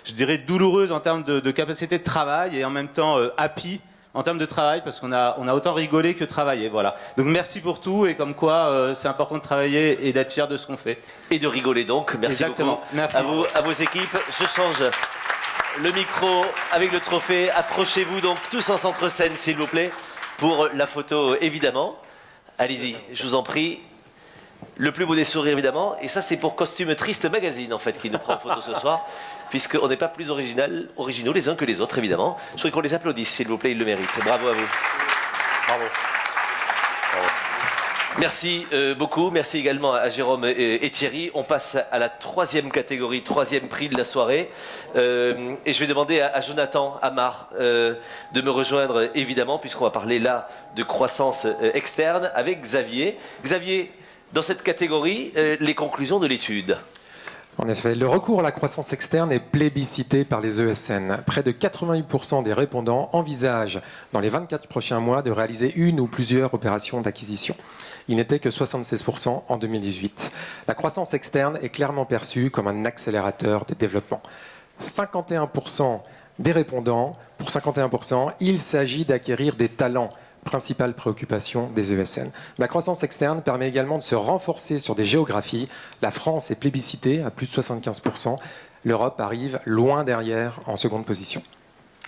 je dirais, douloureuse en termes de capacité de travail et en même temps happy en termes de travail, parce qu'on a autant rigolé que travaillé. Voilà. Donc merci pour tout, et comme quoi c'est important de travailler et d'être fier de ce qu'on fait. Et de rigoler donc. Merci Exactement. beaucoup. Merci. À vos équipes. Je change le micro avec le trophée. Approchez-vous donc tous en centre-scène, s'il vous plaît, pour la photo, évidemment. Allez-y, je vous en prie. Le plus beau des sourires, évidemment. Et ça, c'est pour Costume Triste Magazine, en fait, qui nous prend en photo ce soir, puisqu'on n'est pas plus originaux les uns que les autres, évidemment. Je voudrais qu'on les applaudisse, s'il vous plaît, ils le méritent. Bravo à vous. Bravo. Merci beaucoup. Merci également à Jérôme et Thierry. On passe à la troisième catégorie, troisième prix de la soirée. Et je vais demander à Jonathan Amar de me rejoindre, évidemment, puisqu'on va parler là de croissance externe avec Xavier. Xavier, dans cette catégorie, les conclusions de l'étude. En effet, le recours à la croissance externe est plébiscité par les ESN. Près de 88% des répondants envisagent, dans les 24 prochains mois, de réaliser une ou plusieurs opérations d'acquisition. Il n'était que 76% en 2018. La croissance externe est clairement perçue comme un accélérateur de développement. 51% des répondants, pour 51%, il s'agit d'acquérir des talents. Principale préoccupation des ESN. La croissance externe permet également de se renforcer sur des géographies. La France est plébiscitée à plus de 75%. L'Europe arrive loin derrière en seconde position.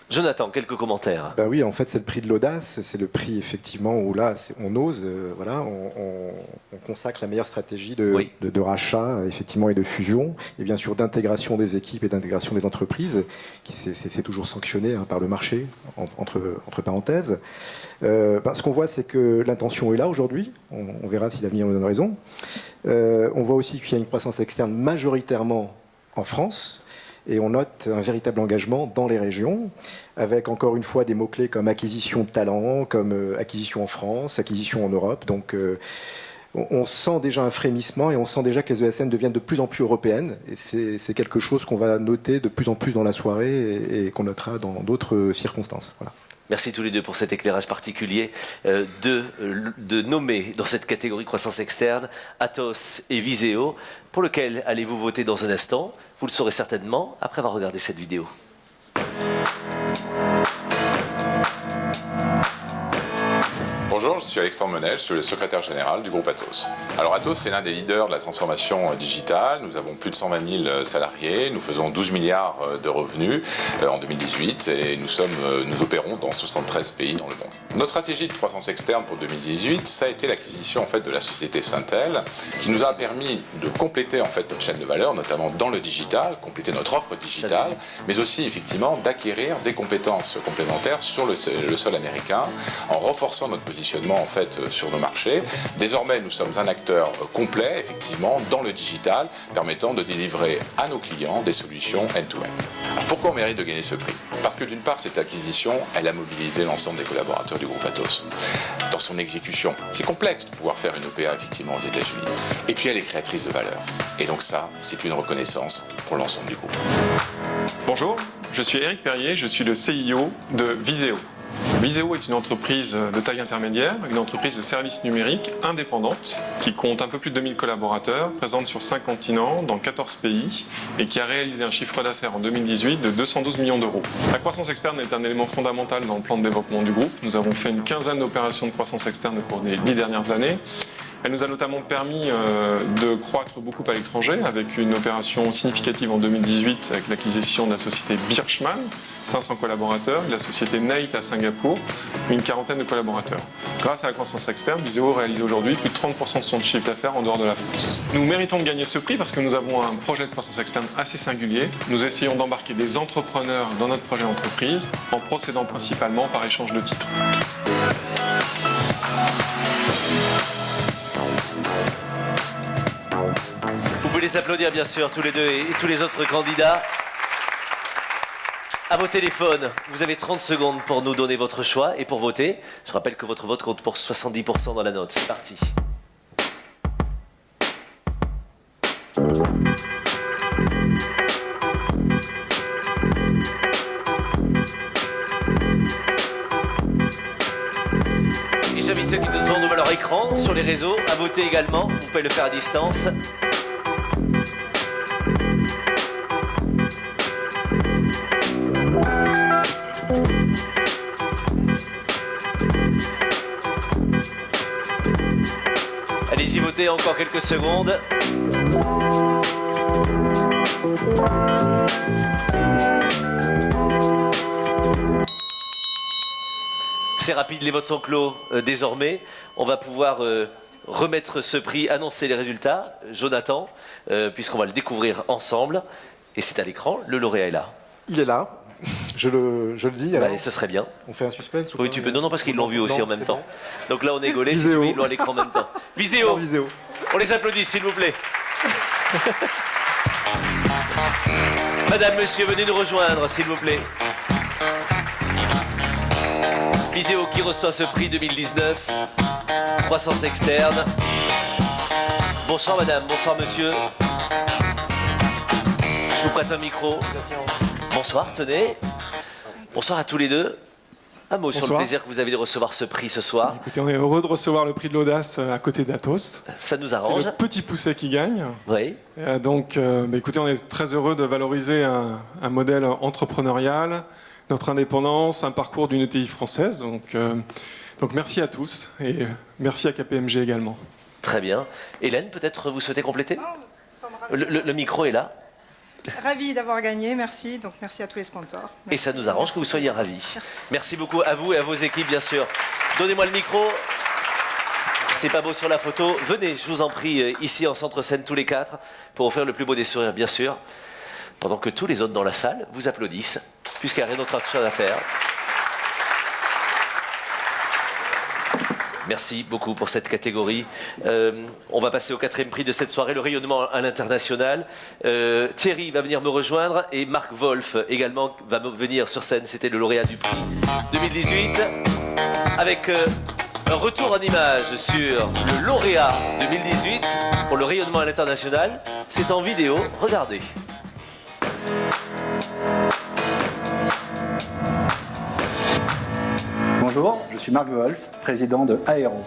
Jonathan, quelques commentaires. Ben oui, en fait, c'est le prix de l'audace. C'est le prix, effectivement, où là, on ose, voilà, on consacre la meilleure stratégie de rachat, effectivement, et de fusion, et bien sûr d'intégration des équipes et d'intégration des entreprises, qui c'est toujours sanctionné par le marché, entre parenthèses. Ce qu'on voit, c'est que l'intention est là aujourd'hui. On verra si l'avenir nous donne raison. On voit aussi qu'il y a une croissance externe majoritairement en France. Et on note un véritable engagement dans les régions, avec encore une fois des mots-clés comme acquisition de talents, comme acquisition en France, acquisition en Europe. Donc on sent déjà un frémissement et on sent déjà que les ESN deviennent de plus en plus européennes. Et c'est quelque chose qu'on va noter de plus en plus dans la soirée et qu'on notera dans d'autres circonstances. Voilà. Merci tous les deux pour cet éclairage particulier de nommer dans cette catégorie croissance externe Atos et Viséo, pour lequel allez-vous voter dans un instant. Vous le saurez certainement après avoir regardé cette vidéo. Bonjour, je suis Alexandre Menel, je suis le secrétaire général du groupe Atos. Alors Atos, c'est l'un des leaders de la transformation digitale. Nous avons plus de 120 000 salariés, nous faisons 12 milliards de revenus en 2018 et nous opérons dans 73 pays dans le monde. Notre stratégie de croissance externe pour 2018, ça a été l'acquisition en fait de la société Syntel, qui nous a permis de compléter en fait notre chaîne de valeur, notamment dans le digital, compléter notre offre digitale, mais aussi effectivement d'acquérir des compétences complémentaires sur le sol américain, en renforçant notre positionnement en fait sur nos marchés. Désormais, nous sommes un acteur secteur complet, effectivement, dans le digital, permettant de délivrer à nos clients des solutions end-to-end. Alors, pourquoi on mérite de gagner ce prix? Parce que d'une part, cette acquisition, elle a mobilisé l'ensemble des collaborateurs du groupe Atos. Dans son exécution, c'est complexe de pouvoir faire une OPA effectivement aux États-Unis. Et puis elle est créatrice de valeur. Et donc ça, c'est une reconnaissance pour l'ensemble du groupe. Bonjour, je suis Éric Perrier, je suis le CIO de Viséo. Viséo est une entreprise de taille intermédiaire, une entreprise de services numériques indépendante qui compte un peu plus de 2000 collaborateurs, présente sur 5 continents, dans 14 pays et qui a réalisé un chiffre d'affaires en 2018 de 212 millions d'euros. La croissance externe est un élément fondamental dans le plan de développement du groupe. Nous avons fait une quinzaine d'opérations de croissance externe au cours des 10 dernières années. Elle nous a notamment permis de croître beaucoup à l'étranger avec une opération significative en 2018 avec l'acquisition de la société Birchmann, 500 collaborateurs, de la société Nate à Singapour, une quarantaine de collaborateurs. Grâce à la croissance externe, Viséo réalise aujourd'hui plus de 30% de son chiffre d'affaires en dehors de la France. Nous méritons de gagner ce prix parce que nous avons un projet de croissance externe assez singulier. Nous essayons d'embarquer des entrepreneurs dans notre projet d'entreprise en procédant principalement par échange de titres. Vous pouvez les applaudir bien sûr, tous les deux et tous les autres candidats. À vos téléphones, vous avez 30 secondes pour nous donner votre choix et pour voter. Je rappelle que votre vote compte pour 70% dans la note. C'est parti. Et j'invite ceux qui nous ont devant leur écran sur les réseaux à voter également. Vous pouvez le faire à distance. Allez-y, votez encore quelques secondes. C'est rapide, les votes sont clos désormais. On va pouvoir remettre ce prix, annoncer les résultats. Jonathan, puisqu'on va le découvrir ensemble. Et c'est à l'écran, le lauréat est là. Il est là. Je le dis. Alors. Bah, ce serait bien. On fait un suspense ou Oui, tu peux. Non, parce qu'ils l'ont vu aussi en même temps. Donc là, on est gaulé. Si tu veux, ils l'ont à l'écran en même temps. Viséo. On les applaudit, s'il vous plaît. Madame, monsieur, venez nous rejoindre, s'il vous plaît. Viséo qui reçoit ce prix 2019. Croissance externe. Bonsoir, madame. Bonsoir, monsieur. Je vous prête un micro. Bonsoir, tenez. Bonsoir à tous les deux. Un mot sur le plaisir que vous avez de recevoir ce prix ce soir. Écoutez, on est heureux de recevoir le prix de l'audace à côté d'Atos. Ça nous arrange. C'est le petit pousset qui gagne. Oui. Donc, écoutez, on est très heureux de valoriser un modèle entrepreneurial, notre indépendance, un parcours d'une ETI française. Donc merci à tous et merci à KPMG également. Très bien. Hélène, peut-être vous souhaitez compléter ? Le micro est là. Ravi d'avoir gagné, merci. Donc merci à tous les sponsors. Merci. Et ça nous arrange que vous soyez ravis. Merci. Merci beaucoup à vous et à vos équipes, bien sûr. Donnez-moi le micro. C'est pas beau sur la photo. Venez, je vous en prie, ici en centre-scène tous les quatre, pour offrir le plus beau des sourires, bien sûr. Pendant que tous les autres dans la salle vous applaudissent, puisqu'il n'y a rien d'autre à faire. Merci beaucoup pour cette catégorie. On va passer au 4e prix de cette soirée, le rayonnement à l'international. Thierry va venir me rejoindre et Marc Wolf également va venir sur scène. C'était le lauréat du prix 2018 avec un retour en image sur le lauréat 2018 pour le rayonnement à l'international. C'est en vidéo, regardez. Bonjour, je suis Marc Wolf, président de Aero.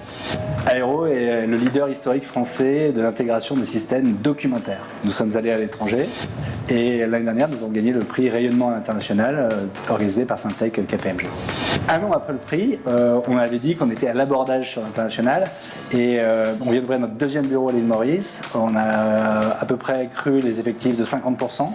Aero est le leader historique français de l'intégration des systèmes documentaires. Nous sommes allés à l'étranger et l'année dernière, nous avons gagné le prix Rayonnement international organisé par Syntec KPMG. Un an après le prix, on avait dit qu'on était à l'abordage sur l'international et on vient d'ouvrir notre 2e bureau à l'île Maurice. On a à peu près cru les effectifs de 50%.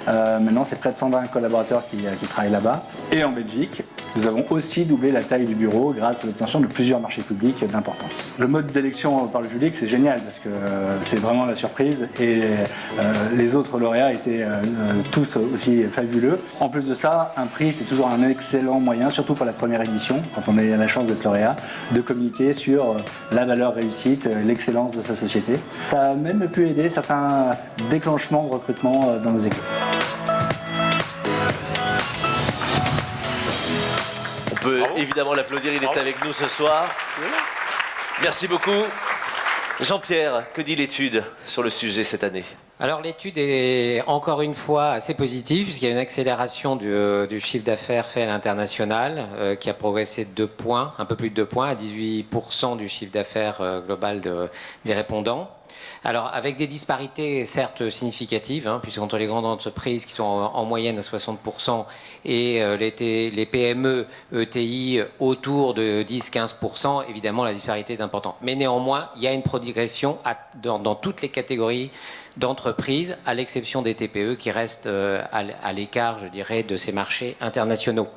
Maintenant, c'est près de 120 collaborateurs qui travaillent là-bas. Et en Belgique, nous avons aussi doublé la taille du bureau grâce à l'obtention de plusieurs marchés publics d'importance. Le mode d'élection par le public, c'est génial parce que c'est vraiment la surprise et les autres lauréats étaient tous aussi fabuleux. En plus de ça, un prix, c'est toujours un excellent moyen, surtout pour la première première édition, quand on a eu la chance d'être lauréat, de communiquer sur la valeur réussite, l'excellence de sa société. Ça a même pu aider certains déclenchements de recrutement dans nos équipes. On peut évidemment l'applaudir, il est avec nous ce soir. Merci beaucoup. Jean-Pierre, que dit l'étude sur le sujet cette année ? Alors l'étude est encore une fois assez positive puisqu'il y a une accélération du chiffre d'affaires fait à l'international qui a progressé de 2 points, un peu plus de 2 points, à 18% du chiffre d'affaires global des répondants. Alors avec des disparités certes significatives, puisque entre les grandes entreprises qui sont en moyenne à 60% et les PME, ETI autour de 10-15%, évidemment la disparité est importante. Mais néanmoins, il y a une progression dans toutes les catégories d'entreprises, à l'exception des TPE qui restent à l'écart, je dirais, de ces marchés internationaux.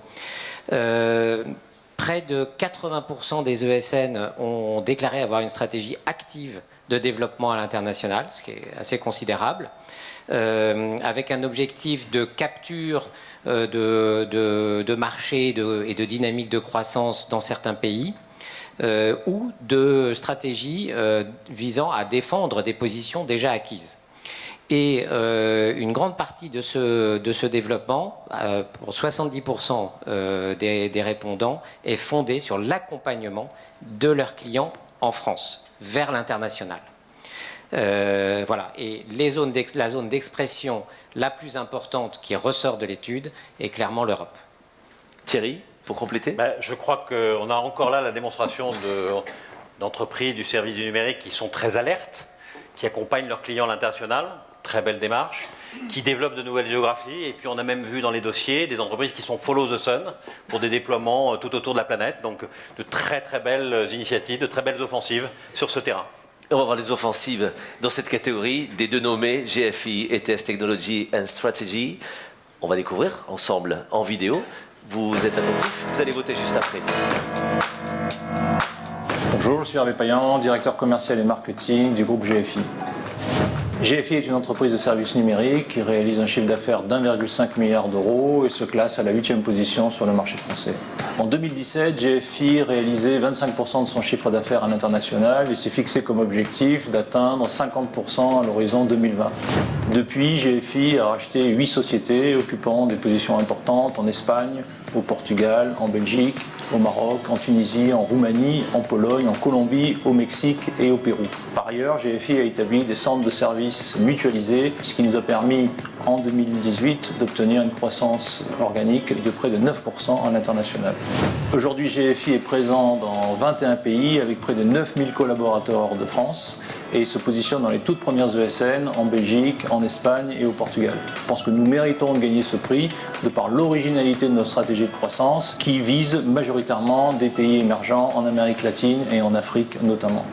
Près de 80% des ESN ont déclaré avoir une stratégie active de développement à l'international, ce qui est assez considérable, avec un objectif de capture de marché et de dynamique de croissance dans certains pays, ou de stratégie visant à défendre des positions déjà acquises. Et une grande partie de ce développement, pour 70% des répondants, est fondée sur l'accompagnement de leurs clients en France, vers l'international. Voilà. Et la zone d'expression la plus importante qui ressort de l'étude est clairement l'Europe. Thierry, pour compléter ? Je crois qu'on a encore là la démonstration d'entreprises du service du numérique qui sont très alertes, qui accompagnent leurs clients à l'international. Très belle démarche, qui développe de nouvelles géographies. Et puis on a même vu dans les dossiers des entreprises qui sont follow the sun pour des déploiements tout autour de la planète. Donc de très très belles initiatives, de très belles offensives sur ce terrain. On va voir les offensives dans cette catégorie des deux nommés GFI, ETS Technology and Strategy. On va découvrir ensemble en vidéo. Vous êtes attentifs, vous allez voter juste après. Bonjour, je suis Hervé Payan, directeur commercial et marketing du groupe GFI. GFI est une entreprise de services numériques qui réalise un chiffre d'affaires d'1,5 milliard d'euros et se classe à la 8e position sur le marché français. En 2017, GFI réalisait 25% de son chiffre d'affaires à l'international et s'est fixé comme objectif d'atteindre 50% à l'horizon 2020. Depuis, GFI a racheté 8 sociétés occupant des positions importantes en Espagne, au Portugal, en Belgique, au Maroc, en Tunisie, en Roumanie, en Pologne, en Colombie, au Mexique et au Pérou. Par ailleurs, GFI a établi des centres de services mutualisés, ce qui nous a permis en 2018 d'obtenir une croissance organique de près de 9% à l'international. Aujourd'hui, GFI est présent dans 21 pays avec près de 9000 collaborateurs hors de France et se positionne dans les toutes premières ESN en Belgique, en Espagne et au Portugal. Je pense que nous méritons de gagner ce prix de par l'originalité de notre stratégie de croissance qui vise majoritairement des pays émergents en Amérique latine et en Afrique notamment.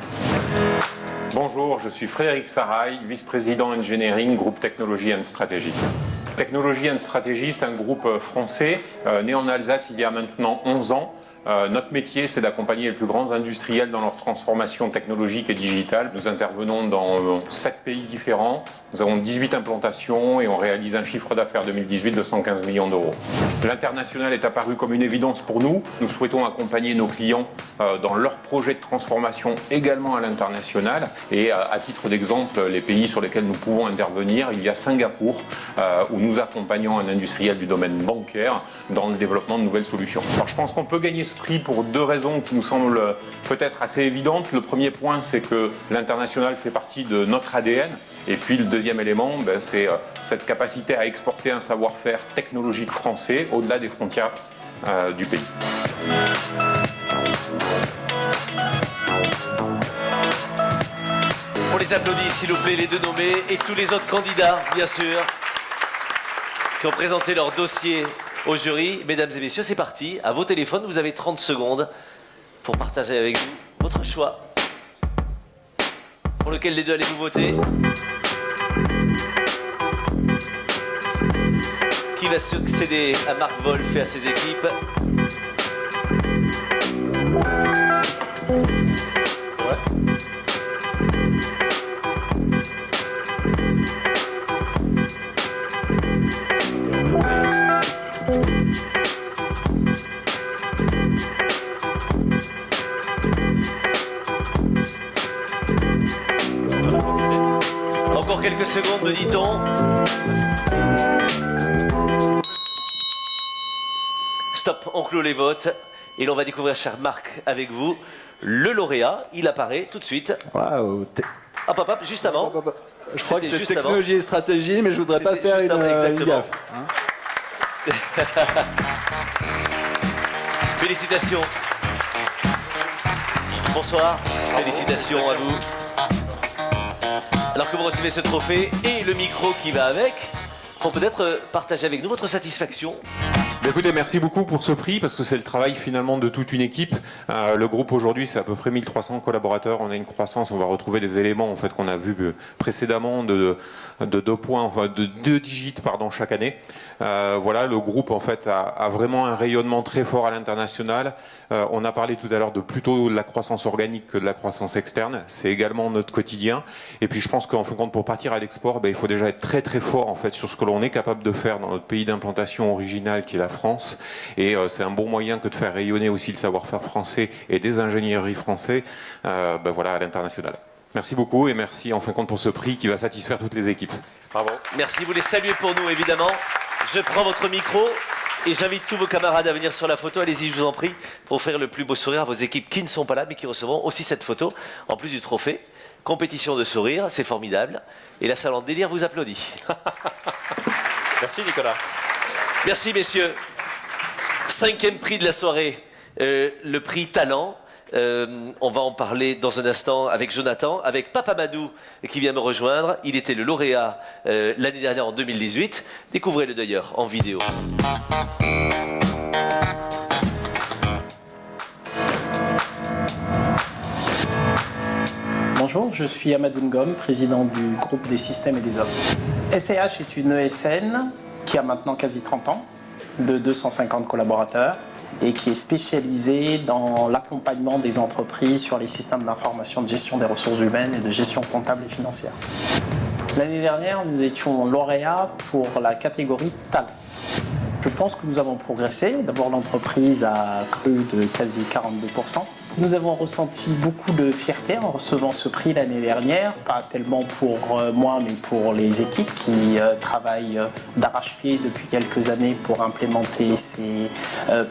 Bonjour, je suis Frédéric Sarail, vice-président Engineering, groupe Technology and Strategy. Technology and Strategy, c'est un groupe français né en Alsace il y a maintenant 11 ans. Notre métier, c'est d'accompagner les plus grands industriels dans leur transformation technologique et digitale. Nous intervenons dans 7 pays différents. Nous avons 18 implantations et on réalise un chiffre d'affaires 2018 de 115 millions d'euros. L'international est apparu comme une évidence pour nous. Nous souhaitons accompagner nos clients dans leurs projets de transformation également à l'international. Et à titre d'exemple, les pays sur lesquels nous pouvons intervenir, il y a Singapour, où nous accompagnons un industriel du domaine bancaire dans le développement de nouvelles solutions. Alors je pense qu'on peut gagner ce prix pour 2 raisons qui nous semblent peut-être assez évidentes. Le premier point, c'est que l'international fait partie de notre ADN. Et puis le deuxième élément, c'est cette capacité à exporter un savoir-faire technologique français au-delà des frontières du pays. On les applaudit, s'il vous plaît, les deux nommés et tous les autres candidats, bien sûr, qui ont présenté leur dossier au jury. Mesdames et messieurs, c'est parti. À vos téléphones, vous avez 30 secondes pour partager avec vous votre choix. Pour lequel des deux allez-vous voter? Qui va succéder à Marc Wolf et à ses équipes? Stop, on clôt les votes. Et l'on va découvrir, cher Marc, avec vous, le lauréat. Il apparaît tout de suite. Waouh. Hop, juste avant. Je crois que c'est juste technologie et stratégie, mais je voudrais pas faire une gaffe. Hein. Félicitations. Bonsoir. Félicitations à vous. Alors que vous recevez ce trophée et le micro qui va avec, pour peut-être partager avec nous votre satisfaction. Écoutez, merci beaucoup pour ce prix parce que c'est le travail finalement de toute une équipe. Le groupe aujourd'hui, c'est à peu près 1300 collaborateurs. On a une croissance, on va retrouver des éléments en fait qu'on a vu précédemment de 2 points, enfin de 2 digits pardon chaque année. Voilà, le groupe en fait a vraiment un rayonnement très fort à l'international. On a parlé tout à l'heure de plutôt de la croissance organique que de la croissance externe. C'est également notre quotidien. Et puis je pense qu'en fin de compte, pour partir à l'export, il faut déjà être très très fort en fait sur ce que l'on est capable de faire dans notre pays d'implantation originale qui est la France. Et c'est un bon moyen que de faire rayonner aussi le savoir-faire français et des ingénieries français voilà, à l'international. Merci beaucoup et merci en fin de compte pour ce prix qui va satisfaire toutes les équipes. Bravo. Merci, vous les saluez pour nous évidemment. Je prends votre micro et j'invite tous vos camarades à venir sur la photo. Allez-y, je vous en prie, pour offrir le plus beau sourire à vos équipes qui ne sont pas là mais qui recevront aussi cette photo en plus du trophée. Compétition de sourire, c'est formidable. Et la salle en délire vous applaudit. Merci Nicolas. Merci messieurs. 5e prix de la soirée, le prix Talent. On va en parler dans un instant avec Jonathan, avec Papa Madou qui vient me rejoindre. Il était le lauréat l'année dernière en 2018. Découvrez-le d'ailleurs en vidéo. Bonjour, je suis Amadou Ngom, président du groupe des systèmes et des hommes. SCH est une ESN qui a maintenant quasi 30 ans, de 250 collaborateurs, et qui est spécialisée dans l'accompagnement des entreprises sur les systèmes d'information de gestion des ressources humaines et de gestion comptable et financière. L'année dernière, nous étions lauréats pour la catégorie talent. Je pense que nous avons progressé. D'abord, l'entreprise a cru de quasi 42%. Nous avons ressenti beaucoup de fierté en recevant ce prix l'année dernière, pas tellement pour moi, mais pour les équipes qui travaillent d'arrache-pied depuis quelques années pour implémenter ces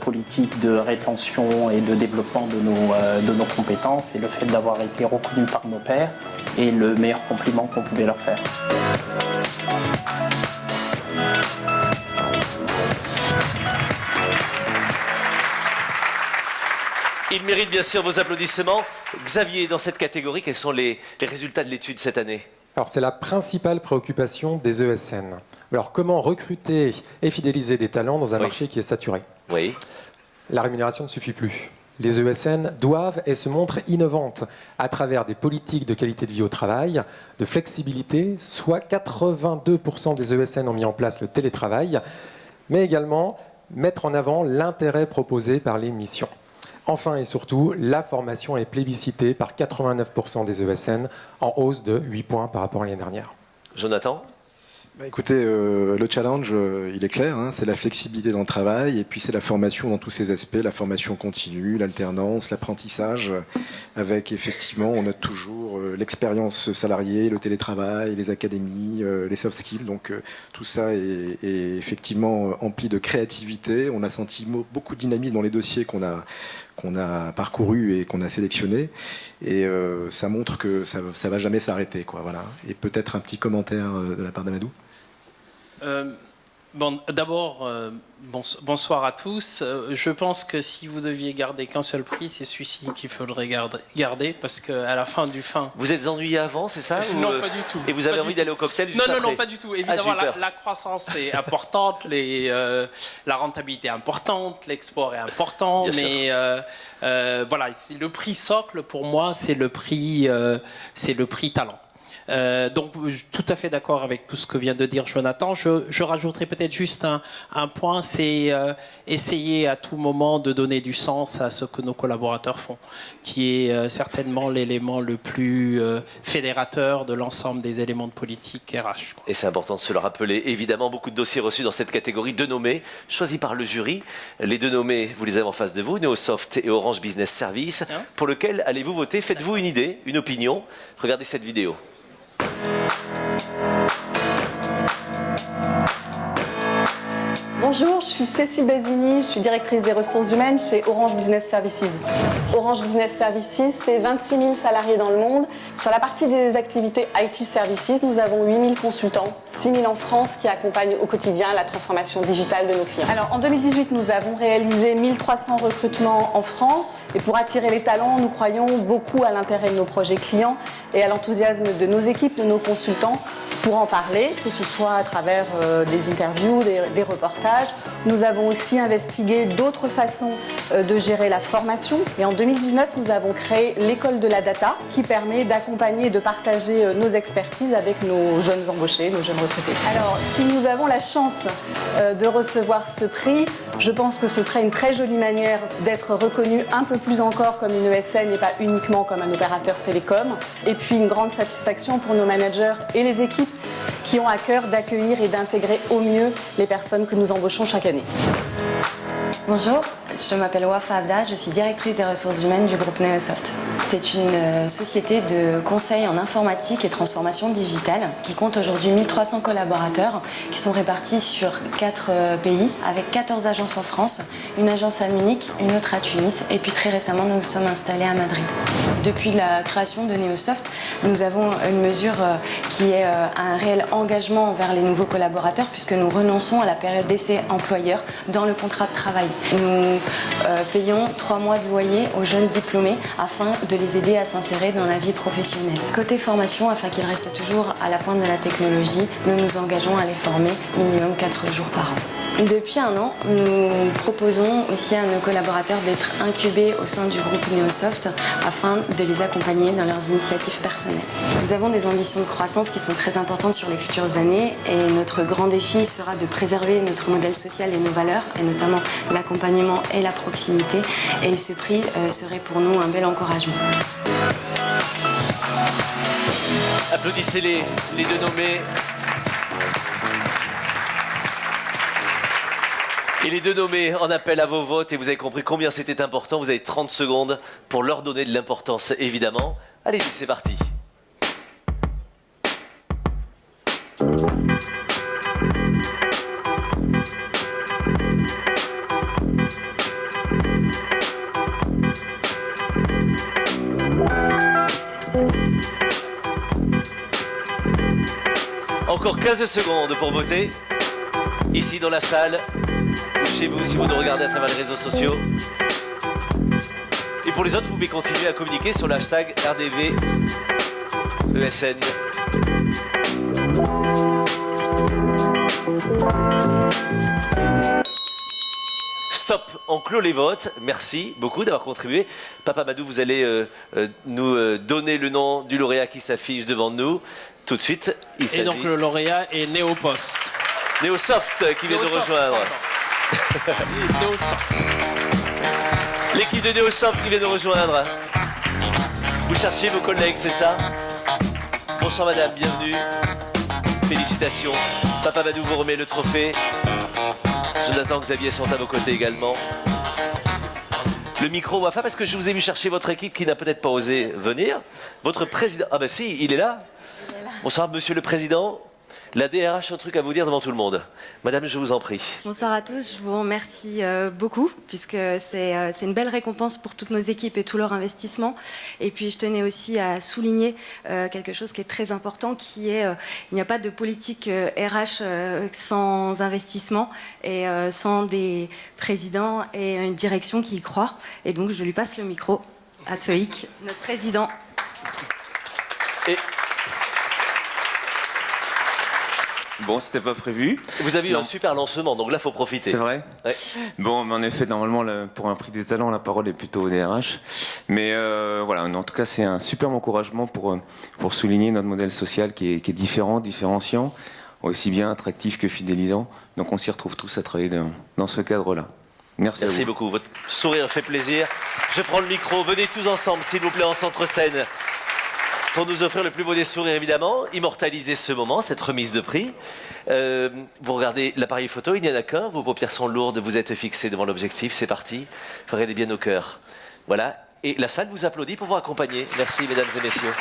politiques de rétention et de développement de nos compétences. Et le fait d'avoir été reconnus par nos pairs est le meilleur compliment qu'on pouvait leur faire. Il mérite bien sûr vos applaudissements. Xavier, dans cette catégorie, quels sont les résultats de l'étude cette année ? Alors, c'est la principale préoccupation des ESN. Alors, comment recruter et fidéliser des talents dans un marché qui est saturé ? Oui. La rémunération ne suffit plus. Les ESN doivent et se montrent innovantes à travers des politiques de qualité de vie au travail, de flexibilité, soit 82% des ESN ont mis en place le télétravail, mais également mettre en avant l'intérêt proposé par les missions. Enfin et surtout, la formation est plébiscitée par 89% des ESN, en hausse de 8 points par rapport à l'année dernière. Jonathan ? Écoutez, le challenge, il est clair, hein, c'est la flexibilité dans le travail et puis c'est la formation dans tous ses aspects, la formation continue, l'alternance, l'apprentissage, avec effectivement, on note toujours l'expérience salariée, le télétravail, les académies, les soft skills, donc tout ça est effectivement empli de créativité. On a senti beaucoup de dynamisme dans les dossiers qu'on a parcouru et qu'on a sélectionné, et ça montre que ça va jamais s'arrêter, quoi. Voilà. Et peut-être un petit commentaire de la part d'Amadou. Bon, d'abord, bonsoir à tous. Je pense que si vous deviez garder qu'un seul prix, c'est celui-ci qu'il faudrait garder, parce qu'à la fin du fin... Vous êtes ennuyé avant, c'est ça ? Non, pas du tout. Et vous avez envie d'aller au cocktail juste après ? Non, pas du tout. Évidemment, la croissance est importante, la rentabilité est importante, l'export est important, mais voilà, le prix socle, pour moi, c'est le prix talent. Donc, je suis tout à fait d'accord avec tout ce que vient de dire Jonathan. Je rajouterai peut-être juste un point, c'est essayer à tout moment de donner du sens à ce que nos collaborateurs font, qui est certainement l'élément le plus fédérateur de l'ensemble des éléments de politique RH. Et c'est important de se le rappeler. Évidemment, beaucoup de dossiers reçus dans cette catégorie, 2 nommés, choisis par le jury. Les 2 nommés, vous les avez en face de vous, Neosoft et Orange Business Service. Pour lequel allez-vous voter ? Faites-vous une idée, une opinion ? Regardez cette vidéo. Bonjour, je suis Cécile Basini, je suis directrice des ressources humaines chez Orange Business Services. Orange Business Services, c'est 26 000 salariés dans le monde. Sur la partie des activités IT Services, nous avons 8 000 consultants, 6 000 en France qui accompagnent au quotidien la transformation digitale de nos clients. Alors en 2018, nous avons réalisé 1300 recrutements en France. Et pour attirer les talents, nous croyons beaucoup à l'intérêt de nos projets clients et à l'enthousiasme de nos équipes, de nos consultants pour en parler, que ce soit à travers des interviews, des reportages. Nous avons aussi investigué d'autres façons de gérer la formation. Et en 2019, nous avons créé l'école de la data qui permet d'accompagner et de partager nos expertises avec nos jeunes embauchés, nos jeunes recrutés. Alors, si nous avons la chance de recevoir ce prix, je pense que ce serait une très jolie manière d'être reconnu un peu plus encore comme une ESN et pas uniquement comme un opérateur télécom. Et puis une grande satisfaction pour nos managers et les équipes qui ont à cœur d'accueillir et d'intégrer au mieux les personnes que nous embauchons chaque année. Bonjour, je m'appelle Wafa Abda, je suis directrice des ressources humaines du groupe Neosoft. C'est une société de conseil en informatique et transformation digitale qui compte aujourd'hui 1300 collaborateurs qui sont répartis sur 4 pays avec 14 agences en France, une agence à Munich, une autre à Tunis et puis très récemment nous nous sommes installés à Madrid. Depuis la création de Neosoft, nous avons une mesure qui est un réel engagement envers les nouveaux collaborateurs puisque nous renonçons à la période d'essai employeur dans le contrat de travail. Nous payons 3 mois de loyer aux jeunes diplômés afin de les aider à s'insérer dans la vie professionnelle. Côté formation, afin qu'ils restent toujours à la pointe de la technologie, nous nous engageons à les former minimum 4 jours par an. Depuis un an, nous proposons aussi à nos collaborateurs d'être incubés au sein du groupe Neosoft afin de les accompagner dans leurs initiatives personnelles. Nous avons des ambitions de croissance qui sont très importantes sur les futures années et notre grand défi sera de préserver notre modèle social et nos valeurs, et notamment l'accompagnement et la proximité. Et ce prix serait pour nous un bel encouragement. Applaudissez les deux nommés. Et les deux nommés en appel à vos votes, et vous avez compris combien c'était important. Vous avez 30 secondes pour leur donner de l'importance, évidemment. Allez-y, c'est parti. Encore 15 secondes pour voter. Ici dans la salle, ou chez vous si vous nous regardez à travers les réseaux sociaux. Et pour les autres, vous pouvez continuer à communiquer sur le hashtag RDVESN. Stop, on clôt les votes. Merci beaucoup d'avoir contribué. Papa Madou, vous allez nous donner le nom du lauréat qui s'affiche devant nous. Tout de suite, il s'agit... Et donc le lauréat est Neopost. Neosoft qui vient de rejoindre. Neosoft. L'équipe de Neosoft qui vient de rejoindre. Vous cherchez vos collègues, c'est ça? Bonsoir madame, bienvenue. Félicitations. Papa Madou vous remet le trophée. Jonathan, Xavier sont à vos côtés également. Le micro, Wafa, parce que je vous ai vu chercher votre équipe qui n'a peut-être pas osé venir. Votre président... Ah ben si, il est là. Bonsoir monsieur le président. La DRH a un truc à vous dire devant tout le monde. Madame, je vous en prie. Bonsoir à tous, je vous remercie beaucoup puisque c'est une belle récompense pour toutes nos équipes et tout leur investissement. Et puis je tenais aussi à souligner quelque chose qui est très important, qui est il n'y a pas de politique RH sans investissement et sans des présidents et une direction qui y croient. Et donc je lui passe le micro à Soïc, notre président. Et... Bon, c'était pas prévu. Vous avez eu un super lancement, donc là, il faut profiter. C'est vrai. Ouais. Bon, mais en effet, normalement, pour un prix des talents, la parole est plutôt au DRH. Mais voilà, en tout cas, c'est un superbe encouragement pour souligner notre modèle social qui est différent, différenciant, aussi bien attractif que fidélisant. Donc on s'y retrouve tous à travailler dans ce cadre-là. Merci à vous. Merci beaucoup. Votre sourire fait plaisir. Je prends le micro. Venez tous ensemble, s'il vous plaît, en centre-scène. Pour nous offrir le plus beau des sourires, évidemment, immortaliser ce moment, cette remise de prix. Vous regardez l'appareil photo, il n'y en a qu'un, vos paupières sont lourdes, vous êtes fixés devant l'objectif, c'est parti. Regardez bien au cœur. Voilà. Et la salle vous applaudit pour vous accompagner. Merci, mesdames et messieurs.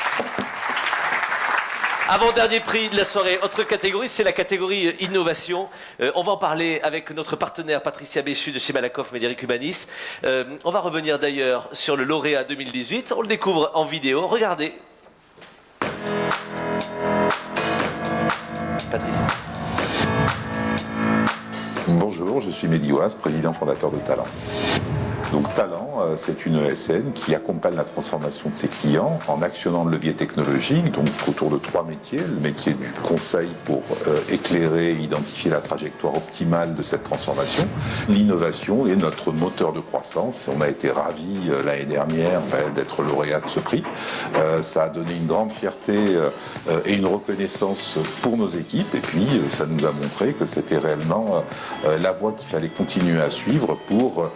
Avant-dernier prix de la soirée, autre catégorie, c'est la catégorie innovation. On va en parler avec notre partenaire Patricia Béchu de chez Malakoff Médéric Humanis. On va revenir d'ailleurs sur le lauréat 2018. On le découvre en vidéo. Regardez. Patricia. Bonjour, je suis Mehdi Ouaz, président fondateur de Talent. Donc Talent, c'est une ESN qui accompagne la transformation de ses clients en actionnant le levier technologique, donc autour de 3 métiers. Le métier du conseil pour éclairer et identifier la trajectoire optimale de cette transformation. L'innovation est notre moteur de croissance. On a été ravis l'année dernière d'être lauréat de ce prix. Ça a donné une grande fierté et une reconnaissance pour nos équipes. Et puis, ça nous a montré que c'était réellement la voie qu'il fallait continuer à suivre pour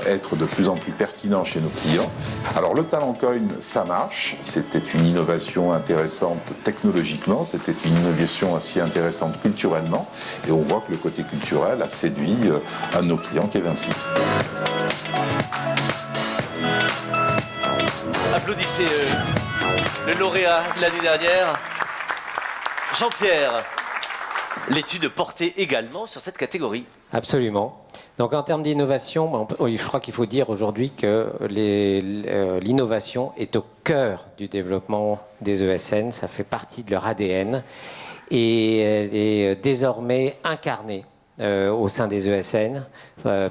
être de plus en plus pertinent chez nos clients. Alors le Talent Coin, ça marche. C'était une innovation intéressante technologiquement, c'était une innovation aussi intéressante culturellement. Et on voit que le côté culturel a séduit un de nos clients qui est Vinci. Applaudissez le lauréat de l'année dernière, Jean-Pierre. L'étude portait également sur cette catégorie. Absolument. Donc en termes d'innovation, je crois qu'il faut dire aujourd'hui que l'innovation est au cœur du développement des ESN, ça fait partie de leur ADN et elle est désormais incarnée au sein des ESN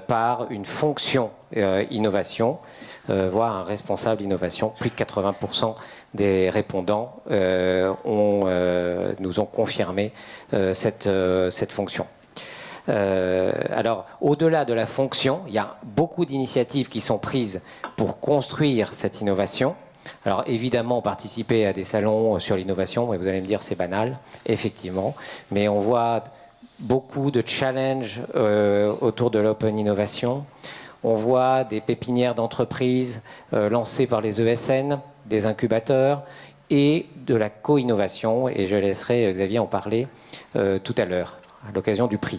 par une fonction innovation, voire un responsable innovation. Plus de 80% des répondants nous ont confirmé cette fonction. Alors, au-delà de la fonction, il y a beaucoup d'initiatives qui sont prises pour construire cette innovation. Alors, évidemment, participer à des salons sur l'innovation, vous allez me dire c'est banal, effectivement, mais on voit beaucoup de challenges autour de l'open innovation. On voit des pépinières d'entreprises lancées par les ESN, des incubateurs et de la co-innovation, et je laisserai Xavier en parler tout à l'heure, à l'occasion du prix.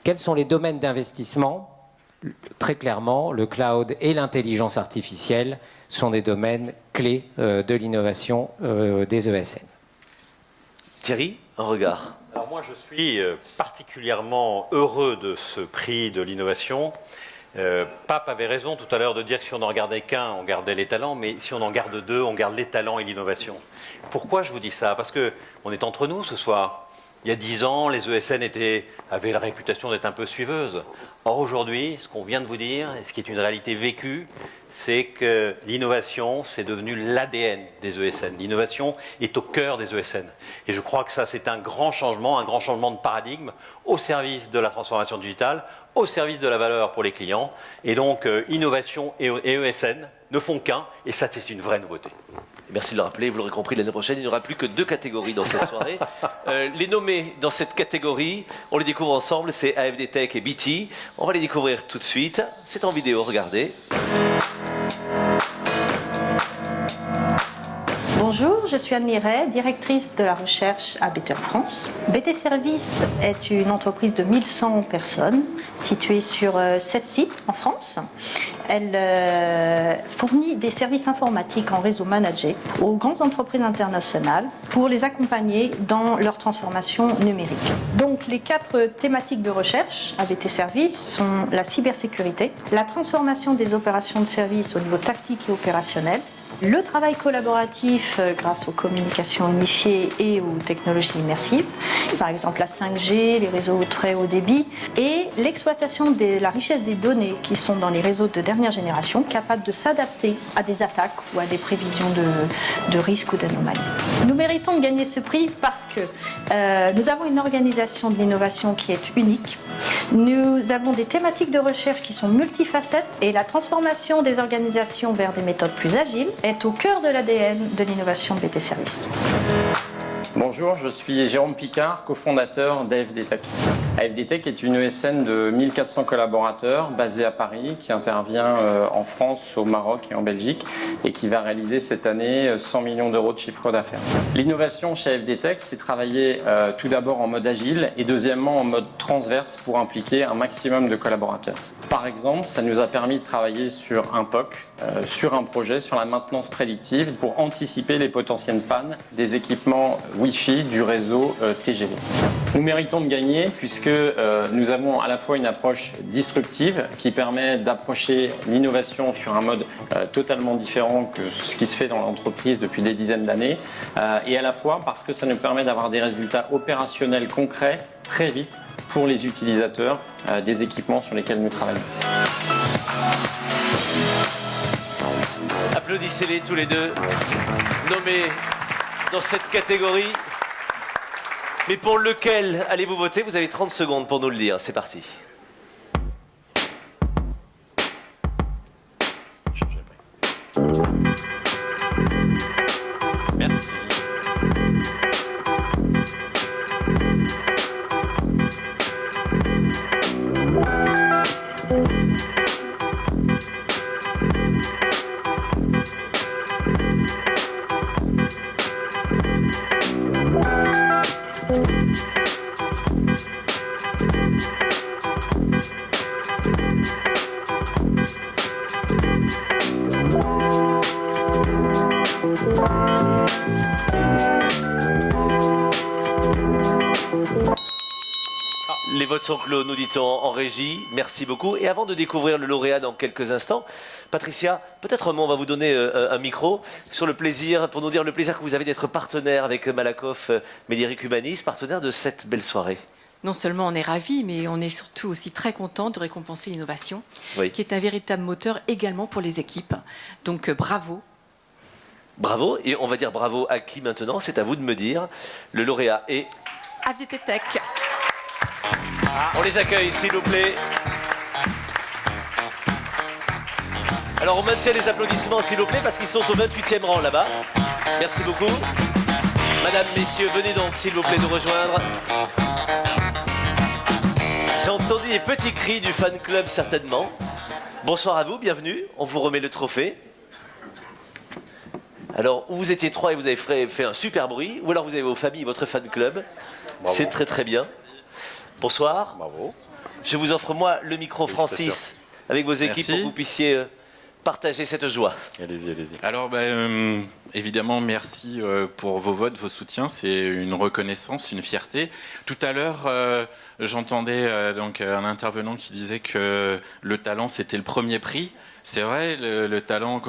Quels sont les domaines d'investissement? Très clairement, le cloud et l'intelligence artificielle sont des domaines clés de l'innovation des ESN. Thierry, un regard. Alors moi, je suis particulièrement heureux de ce prix de l'innovation. Pape avait raison tout à l'heure de dire que si on n'en gardait qu'un, on gardait les talents, mais si on en garde deux, on garde les talents et l'innovation. Pourquoi je vous dis ça? Parce qu'on est entre nous ce soir. Il y a 10 ans, les ESN avaient la réputation d'être un peu suiveuses. Or aujourd'hui, ce qu'on vient de vous dire, et ce qui est une réalité vécue, c'est que l'innovation, c'est devenu l'ADN des ESN. L'innovation est au cœur des ESN. Et je crois que ça, c'est un grand changement de paradigme au service de la transformation digitale, au service de la valeur pour les clients. Et donc, innovation et ESN ne font qu'un, et ça, c'est une vraie nouveauté. Merci de le rappeler, vous l'aurez compris, l'année prochaine, il n'y aura plus que 2 catégories dans cette soirée. Les nommés dans cette catégorie, on les découvre ensemble, c'est AFD Tech et BT. On va les découvrir tout de suite. C'est en vidéo, regardez. Bonjour, je suis Anne Miret, directrice de la recherche à BT France. BT Service est une entreprise de 1100 personnes située sur 7 sites en France. Elle fournit des services informatiques en réseau managé aux grandes entreprises internationales pour les accompagner dans leur transformation numérique. Donc les 4 thématiques de recherche à BT Service sont la cybersécurité, la transformation des opérations de service au niveau tactique et opérationnel, le travail collaboratif grâce aux communications unifiées et aux technologies immersives, par exemple la 5G, les réseaux très haut débit, et l'exploitation de la richesse des données qui sont dans les réseaux de dernière génération, capables de s'adapter à des attaques ou à des prévisions de risques ou d'anomalies. Nous méritons de gagner ce prix parce que nous avons une organisation de l'innovation qui est unique. Nous avons des thématiques de recherche qui sont multifacettes et la transformation des organisations vers des méthodes plus agiles est au cœur de l'ADN de l'innovation de BT Service. Bonjour, je suis Jérôme Picard, cofondateur d'AFD Tech. AFDTech est une ESN de 1400 collaborateurs basée à Paris qui intervient en France, au Maroc et en Belgique et qui va réaliser cette année 100 millions d'euros de chiffre d'affaires. L'innovation chez AFDTech, c'est travailler tout d'abord en mode agile et deuxièmement en mode transverse pour impliquer un maximum de collaborateurs. Par exemple, ça nous a permis de travailler sur un POC, sur un projet, sur la maintenance prédictive pour anticiper les potentielles pannes des équipements Wi-Fi du réseau TGV. Nous méritons de gagner puisque nous avons à la fois une approche disruptive qui permet d'approcher l'innovation sur un mode totalement différent que ce qui se fait dans l'entreprise depuis des dizaines d'années et à la fois parce que ça nous permet d'avoir des résultats opérationnels concrets très vite pour les utilisateurs des équipements sur lesquels nous travaillons. Applaudissez-les tous les deux, nommés dans cette catégorie. Mais pour lequel allez-vous voter? Vous avez 30 secondes pour nous le dire. C'est parti. Merci. Les votes sont clos, nous dit-on en régie. Merci beaucoup. Et avant de découvrir le lauréat dans quelques instants, Patricia, peut-être on va vous donner un micro sur le plaisir, pour nous dire le plaisir que vous avez d'être partenaire avec Malakoff Médéric Humanis, partenaire de cette belle soirée. Non seulement on est ravis, mais on est surtout aussi très content de récompenser l'innovation, Oui. qui est un véritable moteur également pour les équipes. Donc bravo. Bravo. Et on va dire bravo à qui maintenant? C'est à vous de me dire. Le lauréat est... AFDTech. On les accueille, s'il vous plaît. Alors on maintient les applaudissements, s'il vous plaît, parce qu'ils sont au 28e rang là-bas. Merci beaucoup. Madame, messieurs, venez donc, s'il vous plaît, nous rejoindre. J'ai entendu des petits cris du fan club, certainement. Bonsoir à vous, bienvenue. On vous remet le trophée. Alors, vous étiez trois et vous avez fait un super bruit, ou alors vous avez vos familles, votre fan club. C'est très très bien. Bonsoir. Bravo. Je vous offre moi le micro Francis avec vos équipes Merci. pour que vous puissiez partager cette joie. Allez-y, allez-y. Alors, évidemment, merci pour vos votes, vos soutiens. C'est une reconnaissance, une fierté. Tout à l'heure, j'entendais donc un intervenant qui disait que le talent, c'était le premier prix. C'est vrai, le talent,